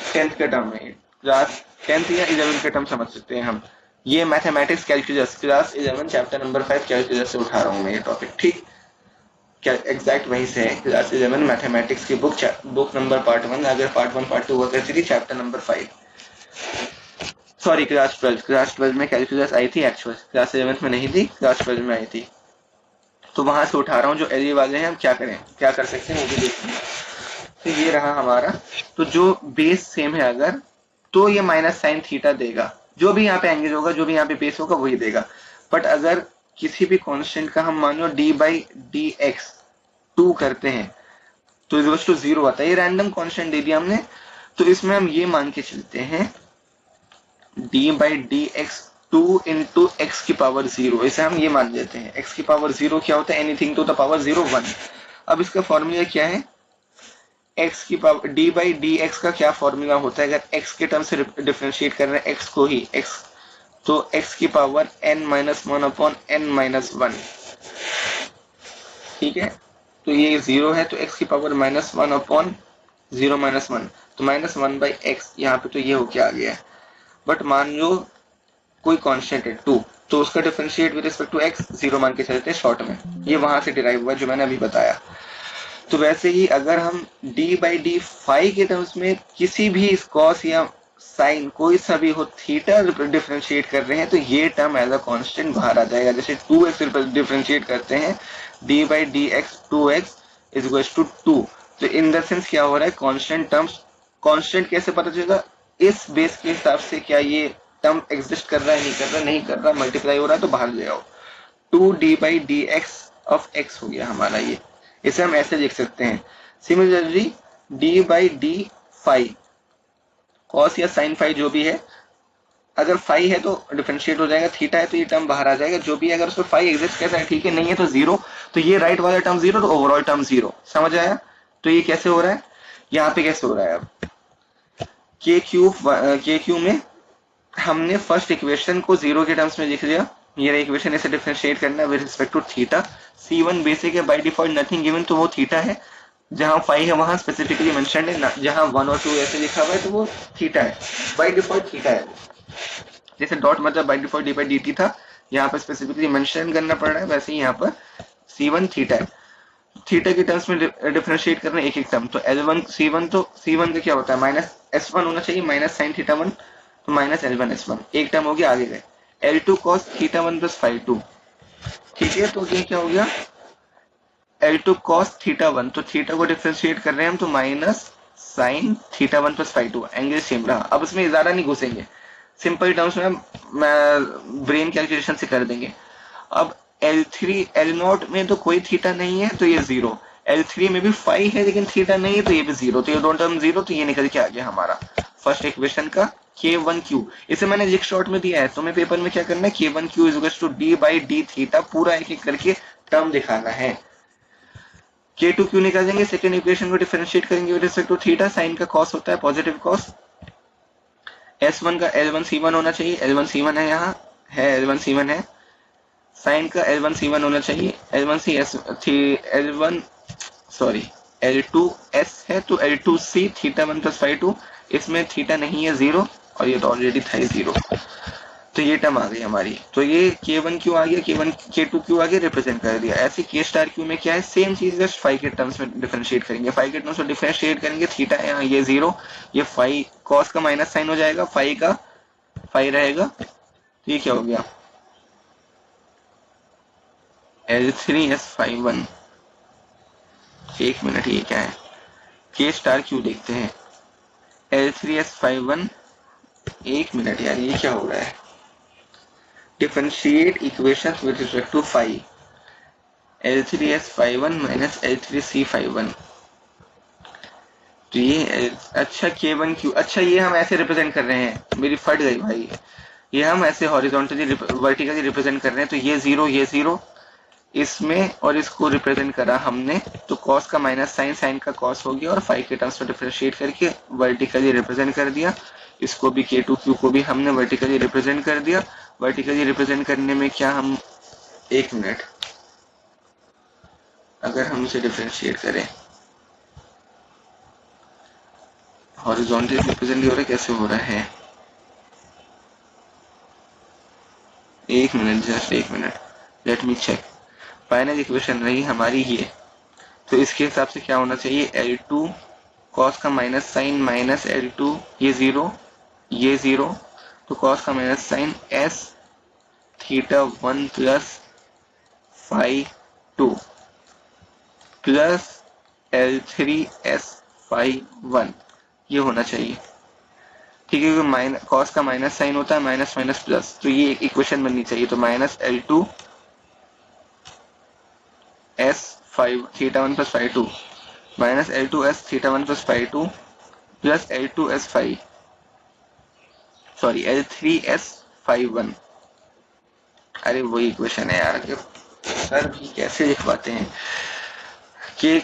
10th का टर्म है, क्लास 10th या 11th का टर्म समझ सकते हैं हम। ये mathematics calculus class 11 chapter number 5 calculus से उठा रहा हूं मैं ये टॉपिक। ठीक, क्या एग्जैक्ट वहीं से है, क्लास 11 मैथमेटिक्स की बुक नंबर पार्ट 1, अगर पार्ट 1 पार्ट 2 हुआ करती थी, चैप्टर नंबर 5, सॉरी क्लास 12 में कैलकुलस आई थी, एक्चुअल क्लास 11 में नहीं थी, क्लास 12 में आई थी। तो वहां से उठा रहा हूँ, जो एलई वाले हैं हम क्या करें, क्या कर सकते हैं वो भी देखते हैं। तो ये रहा हमारा, तो जो बेस सेम है अगर, तो ये माइनस साइन थीटा देगा, जो भी यहाँ पे एंगल होगा, जो भी यहाँ पे बेस होगा वही देगा। बट अगर किसी भी कांस्टेंट का हम मान लो डी बाई डी एक्स 2 करते हैं तो इक्वल्स टू 0 आता है, ये रैंडम कांस्टेंट दे दिया हमने। तो इसमें हम ये मान के चलते हैं d by d x 2 into x की पावर 0, इसे हम ये मान लेते हैं। एक्स की पावर 0 क्या होता है, एनीथिंग टू द पावर 0 1। अब इसका फॉर्मूला क्या है, एक्स की power D by d x का क्या फॉर्मूला होता है, अगर एक्स के टर्म से डिफरेंशिएट कर रहे हैं एक्स को ही, एक्स तो एक्स की power n minus 1 upon n minus 1। ठीक है, तो ये 0 है, तो x की पावर माइनस 1 अपॉन 0 माइनस 1, तो माइनस 1 बाई एक्स, यहाँ पे तो ये होके आ गया है। बट मान लो कोई कांस्टेंट है 2, तो उसका differentiate with respect to x 0 मान के चलते हैं शॉर्ट में, ये वहां से डिराइव हुआ जो मैंने अभी बताया। तो वैसे ही अगर हम डी बाई डी फाई के टर्म्स में किसी भी कॉस या साइन कोई सा भी हो थीटा डिफरेंशिएट कर रहे हैं, तो ये टर्म एज अ कांस्टेंट बाहर आ जाएगा। जैसे 2x डिफरेंशिएट करते हैं, d by d x 2x is equal to 2, तो इन द सेंस क्या हो रहा है, कांस्टेंट टर्म्स कांस्टेंट कैसे पता चलेगा, इस बेस के हिसाब से क्या ये टर्म एग्जिस्ट कर रहा है, नहीं कर रहा, मल्टीप्लाई हो रहा है तो बाहर ले आओ। 2d/dx ऑफ x हो गया हमारा ये, इसे हम ऐसे लिख सकते हैं। सिमिलरली d/d फाई कॉस या साइन फाई जो भी है, अगर फाई है तो डिफरेंशिएट हो जाएगा, थीटा है तो ये टर्म बाहर आ जाएगा जो भी है। अगर उसमें फाई एग्जिस्ट करता है ठीक है, नहीं है तो जीरो, तो ये राइट वाला टर्म जीरो तो ओवरऑल टर्म जीरो। समझ आया? तो ये कैसे हो रहा है, यहाँ पे कैसे हो रहा है, अब के क्यू में हमने फर्स्ट इक्वेशन को जीरो के टर्म्स में लिख लिया, ये इक्वेशन इसे डिफरेंशिएट करना है with respect to theta. C1 basic है, बाय डिफॉल्ट नथिंग गिवन तो वो थीटा है, जहां फाइव है वहां स्पेसिफिकली मेंशन्ड है, जहां 1 और 2 ऐसे लिखा हुआ है तो वो थीटा है, बाय डिफॉल्ट थीटा है। जैसे डॉट मतलब बाय डिफॉल्ट d/dt था, यहाँ पर स्पेसिफिकली मेंशन करना पड़ रहा है, वैसे ही यहाँ पर C1 थीटा है। थीटा के टर्म्स में डिफरेंशिएट करना एक एक टर्म, तो L1 C1 तो C1 का क्या होता है माइनस S1 होना चाहिए, माइनस साइन थीटा 1 तो माइनस L1 S1, एक टर्म हो गया, आगे गए L2 cos theta 1 plus phi 2, ठीक है, तो ये क्या हो गया L2 cos थीटा 1, तो थीटा को डिफरेंशिएट कर रहे हैं हम, तो minus sine theta 1 plus phi 2, angle same रहा। अब इसमें ज्यादा नहीं घुसेंगे, सिंपल टर्म्स में ब्रेन कैलकुलेशन से कर देंगे। अब L3 L0 में तो कोई थीटा नहीं है तो ये जीरो, L3 में भी फाई है लेकिन थीटा नहीं है तो ये भी जीरो, तो ये दोनों टर्म जीरो, तो ये निकल के आ गया हमारा फर्स्ट इक्वेशन का K1Q। इसे मैंने लिख शॉर्ट में दिया है, तुम्हें पेपर में क्या करना है, K1Q is to d/d theta, पूरा एक एक करके टर्म दिखाना है। K2Q निकालेंगे, सेकेंड इक्वेशन को डिफरेंशिएट करेंगे with respect to theta, sine का कॉस होता है पॉजिटिव कॉस, S1 का L1 C1 होना चाहिए, L1 C1 है, यहाँ है L1 C1 है, साइन का L1 C1 होना चाहिए, L2 S है तो L2 C theta 1 plus phi 2, इसमें थीटा नहीं है जीरो, और ये तो ऑलरेडी था जीरो, तो ये टर्म आ गई हमारी, तो ये K1Q आ गया, K2Q आ गया, रिप्रेजेंट कर दिया। ऐसे K*Q में क्या है, सेम चीज जस्ट फाई के टर्म्स में डिफरेंशिएट करेंगे, फाई के टर्म्स में डिफरेंशिएट करेंगे, थीटा यहाँ ये जीरो, ये फाई कॉस का माइनस साइन हो जाएगा, फाई का फाई रहेगा, तो ये क्या हो गया L3S51, एक मिनट ये क्या है, K*Q देखते हैं, L3S51, एक मिनट यार ये क्या हो रहा है, differentiate equation with respect to phi, L3S51 minus L3C51, तो ये अच्छा K1Q, अच्छा ये हम ऐसे रिप्रेजेंट कर रहे हैं, मेरी फट गई भाई, ये हम ऐसे हॉरिजॉन्टली वर्टिकली रिप्रेजेंट कर रहे हैं, तो ये जीरो इसमें और इसको रिप्रेजेंट करा हमने, तो कॉस का माइनस साइन, साइन का कॉस हो गया, और फाई के टर्म्स में डिफरेंशिएट करके वर्टिकली रिप्रेजेंट कर दिया। इसको भी K2Q को भी हमने वर्टिकली रिप्रेजेंट कर दिया। वर्टिकली रिप्रेजेंट करने में क्या हम, एक मिनट, अगर हम इसे डिफरेंशिएट करें, हॉरिजॉन्टली रिप्रेजेंट हो रहा है, कैसे हो रहा है, एक मिनट, जस्ट एक minute, let me check. Final equation रही हमारी ये, तो इसके हिसाब से क्या होना चाहिए, L2 कॉस का माइनस साइन माइनस L2, ये जीरो, तो कॉस का minus sine S theta 1 plus phi 2 plus L3S51, ये होना चाहिए, ठीक है, क्योंकि कॉस का माइनस साइन होता है, माइनस माइनस प्लस, तो ये एक इक्वेशन बननी चाहिए, तो minus L2 S theta 1 plus phi 2 minus L2 S theta 1 plus phi 2 plus L2 S L3S51, अरे वही इक्वेशन है यार, सर भी कैसे लिखवाते हैं। K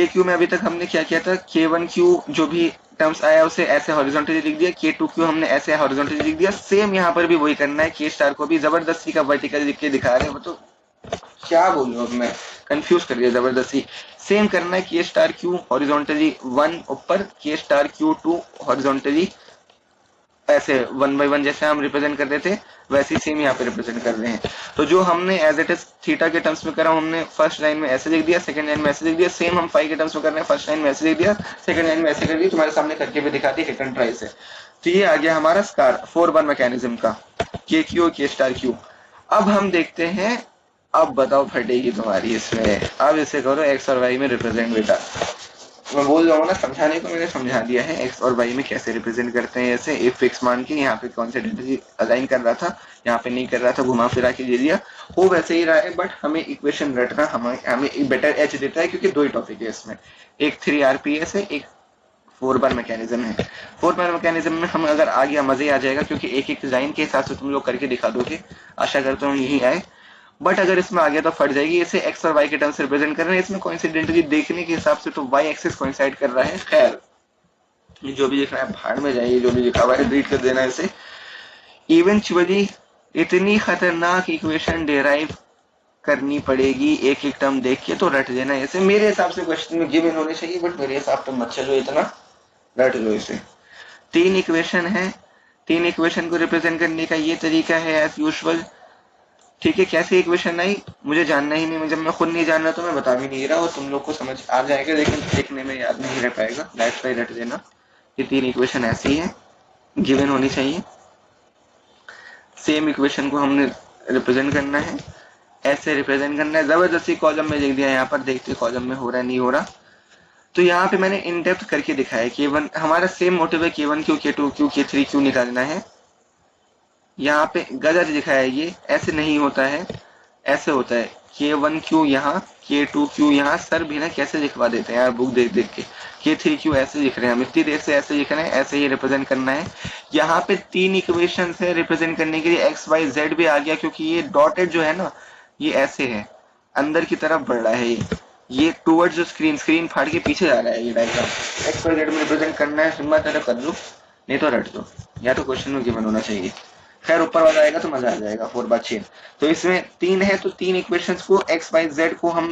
क्यू में अभी तक हमने क्या किया था, K1Q जो भी टर्म्स आया उसे ऐसे हॉरिजॉन्टली लिख दिया, K2Q हमने ऐसे हॉरिजॉन्टली लिख दिया, सेम यहाँ पर भी वही करना है, K* को भी जबरदस्ती का वर्टिकल लिख के दिखा रहे हो, तो क्या बोलूं अब मैं, कंफ्यूज कर दिया जबरदस्ती। सेम करना है, K*Q हॉरिजॉन्टली 1 ऊपर, K*Q2 हॉरिजॉन्टली ऐसे 1 बाय 1 जैसे हम रिप्रेजेंट कर रहे थे वैसे ही सेम यहाँ पे रिप्रेजेंट कर रहे हैं। तो जो हमने एज इट इज थीटा के टर्म्स में करा, हमने फर्स्ट लाइन में ऐसे लिख दिया, सेकंड लाइन में ऐसे लिख दिया, सेम हम फाई के टर्म्स में कर रहे हैं, फर्स्ट लाइन में ऐसे लिख दिया, सेकंड लाइन में ऐसे कर दिया, तुम्हारे सामने करके भी दिखा दी हिट एंड ट्राई से। तो ये आ गया हमारा स्कार 4-1 मैकेनिज्म का K और K*Q। अब हम देखते हैं, अब बताओ फटेगी तुम्हारी इसमें, अब इसे करो एक्स और वाई में रिप्रेजेंट बेटा। मैं बोल रहा हूँ ना, समझाने को मैंने समझा दिया है। एक्स और वाई में कैसे रिप्रेजेंट करते हैं, ऐसे इफ फिक्स मान के यहाँ पे कौन सा डेटा अलाइन कर रहा था, यहाँ पे नहीं कर रहा था, घुमा फिरा के दे दिया, वो वैसे ही रहा है। बट हमें इक्वेशन रटना हमें एक बेटर एज देता है, क्योंकि दो ही टॉपिक है इसमें, एक 3 RPS है, एक 4 बार मैकेनिज्म है। 4 बार मैकेनिज्म में हम अगर आ गया मजे आ जाएगा, क्योंकि एक एक डिजाइन के हिसाब से तुम लोग करके दिखा दोगे, आशा करता हूँ यही आए। बट अगर इसमें आ गया तो फट जाएगी। इसे एक्स और वाई के टर्म से रिप्रेजेंट कर रहे हैं, इसमें कोइंसिडेंटली देखने के हिसाब से तो वाई एक्सिस कोइंसाइड कर रहा है। खैर जो भी दिख रहा है भाड़ में जाइए, जो भी लिखा हुआ है रीड कर देना इसे। इवेंचुअली इतनी खतरनाक इक्वेशन डेराइव करनी पड़ेगी, एक एक टर्म देख के, तो रट देना इसे। मेरे हिसाब से क्वेश्चन में गिवन होने चाहिए, बट मेरे हिसाब से मत चलो इतना, रट लो इसे। 3 इक्वेशन है, 3 इक्वेशन को रिप्रेजेंट करने का ये तरीका है एज यूजुअल। ठीक है, कैसे इक्वेशन आई मुझे जानना ही नहीं, जब मैं खुद नहीं जान रहा तो मैं बता भी नहीं रहा, और तुम लोग को समझ आ जाएगा, लेकिन देखने में याद नहीं रह पाएगा। दैट्स व्हाई रट देना। ये 3 इक्वेशन ऐसी है, गिवन होनी चाहिए। सेम इक्वेशन को हमने रिप्रेजेंट करना है, ऐसे रिप्रेजेंट करना है। जबरदस्ती कॉलम में लिख दिया, यहाँ पर देखते कॉलम में हो रहा है नहीं हो रहा। तो यहाँ पे मैंने इन डेप्थ करके दिखाया कि हमारा सेम मोटिव है, K1 Q K2 Q K3 Q निकालना है। यहाँ पे गलत दिखाया है, ये ऐसे नहीं होता है, ऐसे होता है K1 Q यहाँ, K2 Q यहाँ। सर भी ना कैसे लिखवा देते हैं यार बुक देख देख के, K3 Q ऐसे लिख रहे हैं हम, इतनी देर से ऐसे लिख रहे हैं, ऐसे ही रिप्रेजेंट करना है। यहाँ पे 3 इक्वेशन है रिप्रेजेंट करने के लिए, एक्स वाई जेड भी आ गया, क्योंकि ये डॉटेड जो है ना, ये ऐसे है, अंदर की तरफ बढ़ रहा है, ये टूवर्ड्स जो स्क्रीन फाड़ के पीछे जा रहा है। ये डायग्राम एक्स वाई जेड में रिप्रेजेंट करना है, हिम्मत है तो कर लो, नहीं तो रट दो, या तो क्वेश्चन में गिवन होना चाहिए। खैर ऊपर वाला आएगा तो मजा आ जाएगा। 4/6 तो इसमें 3 है, तो 3 इक्वेशंस को एक्स वाई जेड को हम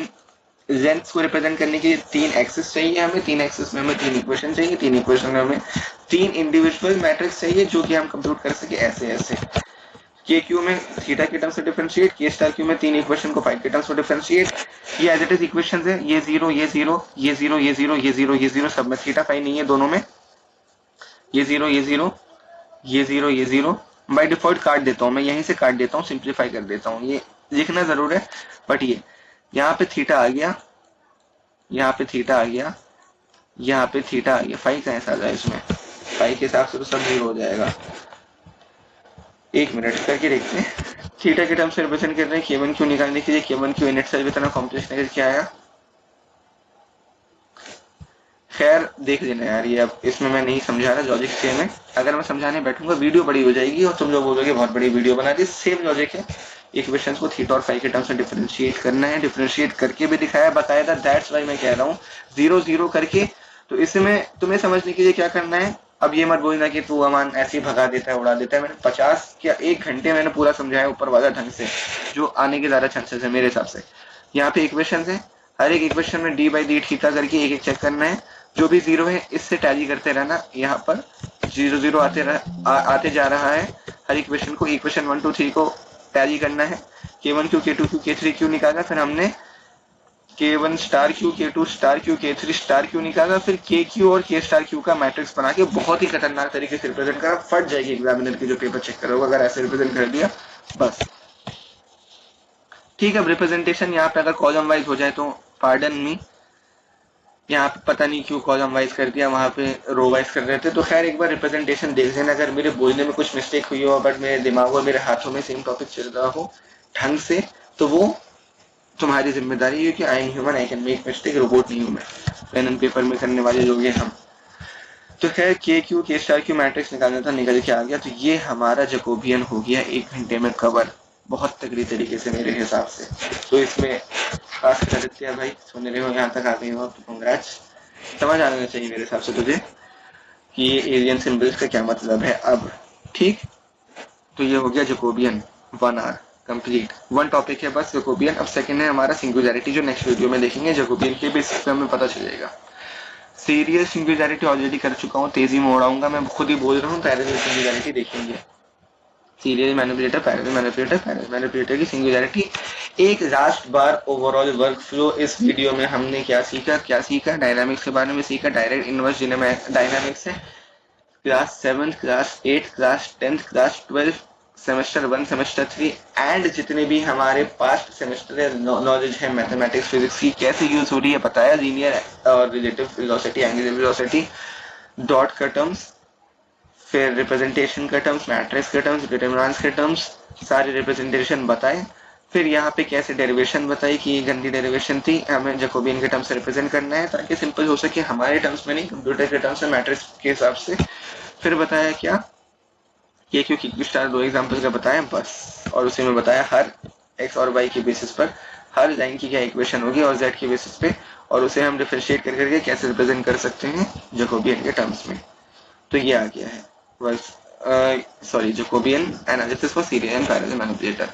लेंथ को रिप्रेजेंट करने के लिए 3 एक्सिस चाहिए हमें, 3 एक्सिस में हमें 3 इक्वेशन चाहिए, 3 इक्वेशन में हमें 3 इंडिविजुअल मैट्रिक्स चाहिए, जो कि हम कंप्यूट कर सके ऐसे ऐसे। के क्यू में थीटा के टर्म्स से डिफरेंशिएट, के स्टार क्यू में 3 इक्वेशन को फाइव के टर्म्स से डिफरेंशिएट। ये एज इट इज इक्वेशंस है, ये 0 ये 0 ये 0 ये 0 ये 0 ये 0, सब में थीटा फाइव नहीं है दोनों में, ये 0 ये 0 ये 0 ये 0। बाय डिफॉल्ट काट देता हूँ मैं, यहीं से काट देता हूँ, सिंप्लीफाई कर देता हूँ, ये लिखना जरूर है। बट ये यहाँ पे थीटा आ गया, यहाँ पे थीटा आ गया, यहाँ पे थीटा आ गया, फाइव का ऐसा आ जाए इसमें, फाइव के हिसाब से तो सब 0 हो जाएगा। एक मिनट करके देखते हैं। थीटा के टर्म से रिप्रेजेंट कर रहे हैं, K1 Q निकालने के लिए, K1 Q इन इटसेल्फ इतना कॉम्प्लेक्स निकल के आया। खैर देख लेना यार, ये अब इसमें मैं नहीं समझा रहा, लॉजिक सेम है। अगर मैं समझाने बैठूंगा वीडियो बड़ी हो जाएगी और तुम लोग बोलोगे बहुत बड़ी वीडियो बना दी। सेम लॉजिक है, इक्वेशंस को थीटा और फाइव के टर्म्स में डिफरेंशिएट करना है, डिफरेंशिएट करके भी दिखाया बकायदा। दैट्स व्हाई मैं कह रहा हूँ 0 0 करके। तो इसमें तुम्हें समझने के लिए क्या करना है, अब ये मत बोलना कि तू अमान ऐसे ही भगा देता है, उड़ा देता है। मैंने 50 या 1 घंटे मैंने पूरा समझाया ऊपर वाला ढंग से, जो आने के ज्यादा चांसेस है मेरे हिसाब से। यहाँ पे इक्वेशन है, हर एक इक्वेशन में d/d थीटा करके एक एक चेक करना है, जो भी 0 है इससे टैली करते रहना। यहाँ पर 0 0 आते जा रहा है, हर इक्वेशन को इक्वेशन 1 2 3 को टैली करना है। K1 Q K2 Q K3 Q निकाला, फिर हमने K1 star Q K2 star Q K3 star Q निकाला, फिर KQ और K स्टार Q का मैट्रिक्स बना के बहुत ही खतरनाक तरीके से रिप्रेजेंट करा। फट जाएगी एग्जामिनर की जो पेपर चेक करोगे अगर ऐसे रिप्रेजेंट कर दिया बस। ठीक है, रिप्रेजेंटेशन यहाँ पे अगर कॉलम वाइज हो जाए तो पार्डन मी, यहाँ पे पता नहीं क्यों कॉलम वाइज कर दिया, वहां पे रो वाइज कर रहे थे। तो खैर एक बार रिप्रेजेंटेशन देख लेना, अगर मेरे बोलने में कुछ मिस्टेक हुई हो बट मेरे दिमाग और मेरे हाथों में सेम टॉपिक चल रहा हो ढंग से, तो वो तुम्हारी जिम्मेदारी है कि I am human, I can make mistake, robot नहीं हूं मैं, पेन एंड पेपर में करने वाले लोग हैं हम। तो खैर के क्यू के स्टार क्यू मैट्रिक्स निकालना था, निकल के आ गया। तो ये हमारा जैकोबियन हो गया 1 घंटे में कवर, बहुत तगड़ी तरीके से मेरे हिसाब से। तो इसमें खास कर देते हैं भाई, सुन रहे हो यहाँ तक आ गए हो तो कांग्रेट्स। समझ आना चाहिए मेरे हिसाब से तुझे कि ये एलियन सिंबल्स का क्या मतलब है अब। ठीक, तो ये हो गया जैकोबियन 1 आवर कंप्लीट। 1 टॉपिक है बस जैकोबियन। अब सेकंड है हमारा सिंगुलैरिटी, जो नेक्स्ट वीडियो में देखेंगे। जैकोबियन के बेसिस पे हमें पता चलेगा। सीरियल सिंगुलैरिटी ऑलरेडी कर चुका हूँ, तेजी में उड़ाऊंगा, मैं खुद ही बोल रहा हूँ। पैरेलल सिंगुलैरिटी देखेंगे, serial manipulator, parallel manipulator, parallel manipulator की सिंगुलैरिटी। एक लास्ट बार ओवरऑल वर्क फ्लो इस वीडियो में हमने क्या सीखा, डायनामिक्स के बारे में सीखा। डायरेक्ट इनवर्स डायनामिक्स है, class 7, class 8, class 10, class 12 semester 1, semester 3 and जितने भी हमारे पास्ट सेमेस्टर नॉलेज है मैथमेटिक्स फिजिक्स की कैसे यूज हो रही है बताया, लीनियर और relative velocity, angular velocity, dot का टर्म्स, फिर रिप्रेजेंटेशन का टर्म्स, मैट्रिक्स का टर्म्स, डिटरमिनेंट्स के टर्म्स, सारे रिप्रेजेंटेशन बताए। फिर यहाँ पे कैसे डेरिवेशन बताई कि ये गंदी डेरिवेशन थी, हमें जैकोबियन के टर्म्स से रिप्रेजेंट करना है ताकि सिंपल हो सके, हमारे टर्म्स में नहीं कंप्यूटर के टर्म्स में मैट्रिक्स के हिसाब से। फिर बताया क्या ये क्यों क्यू स्टार, 2 एग्जांपल का बताया बस, और उसी में बताया हर एक्स और वाई के बेसिस पर हर लाइन की क्या इक्वेशन होगी और जेड के बेसिस पे, और उसे हम डिफरेंशिएट कर करके कैसे रिप्रेजेंट कर सकते हैं जैकोबियन के टर्म्स में। तो ये आ गया है बस, sorry Jacobian analysis for serial and parallel manipulator.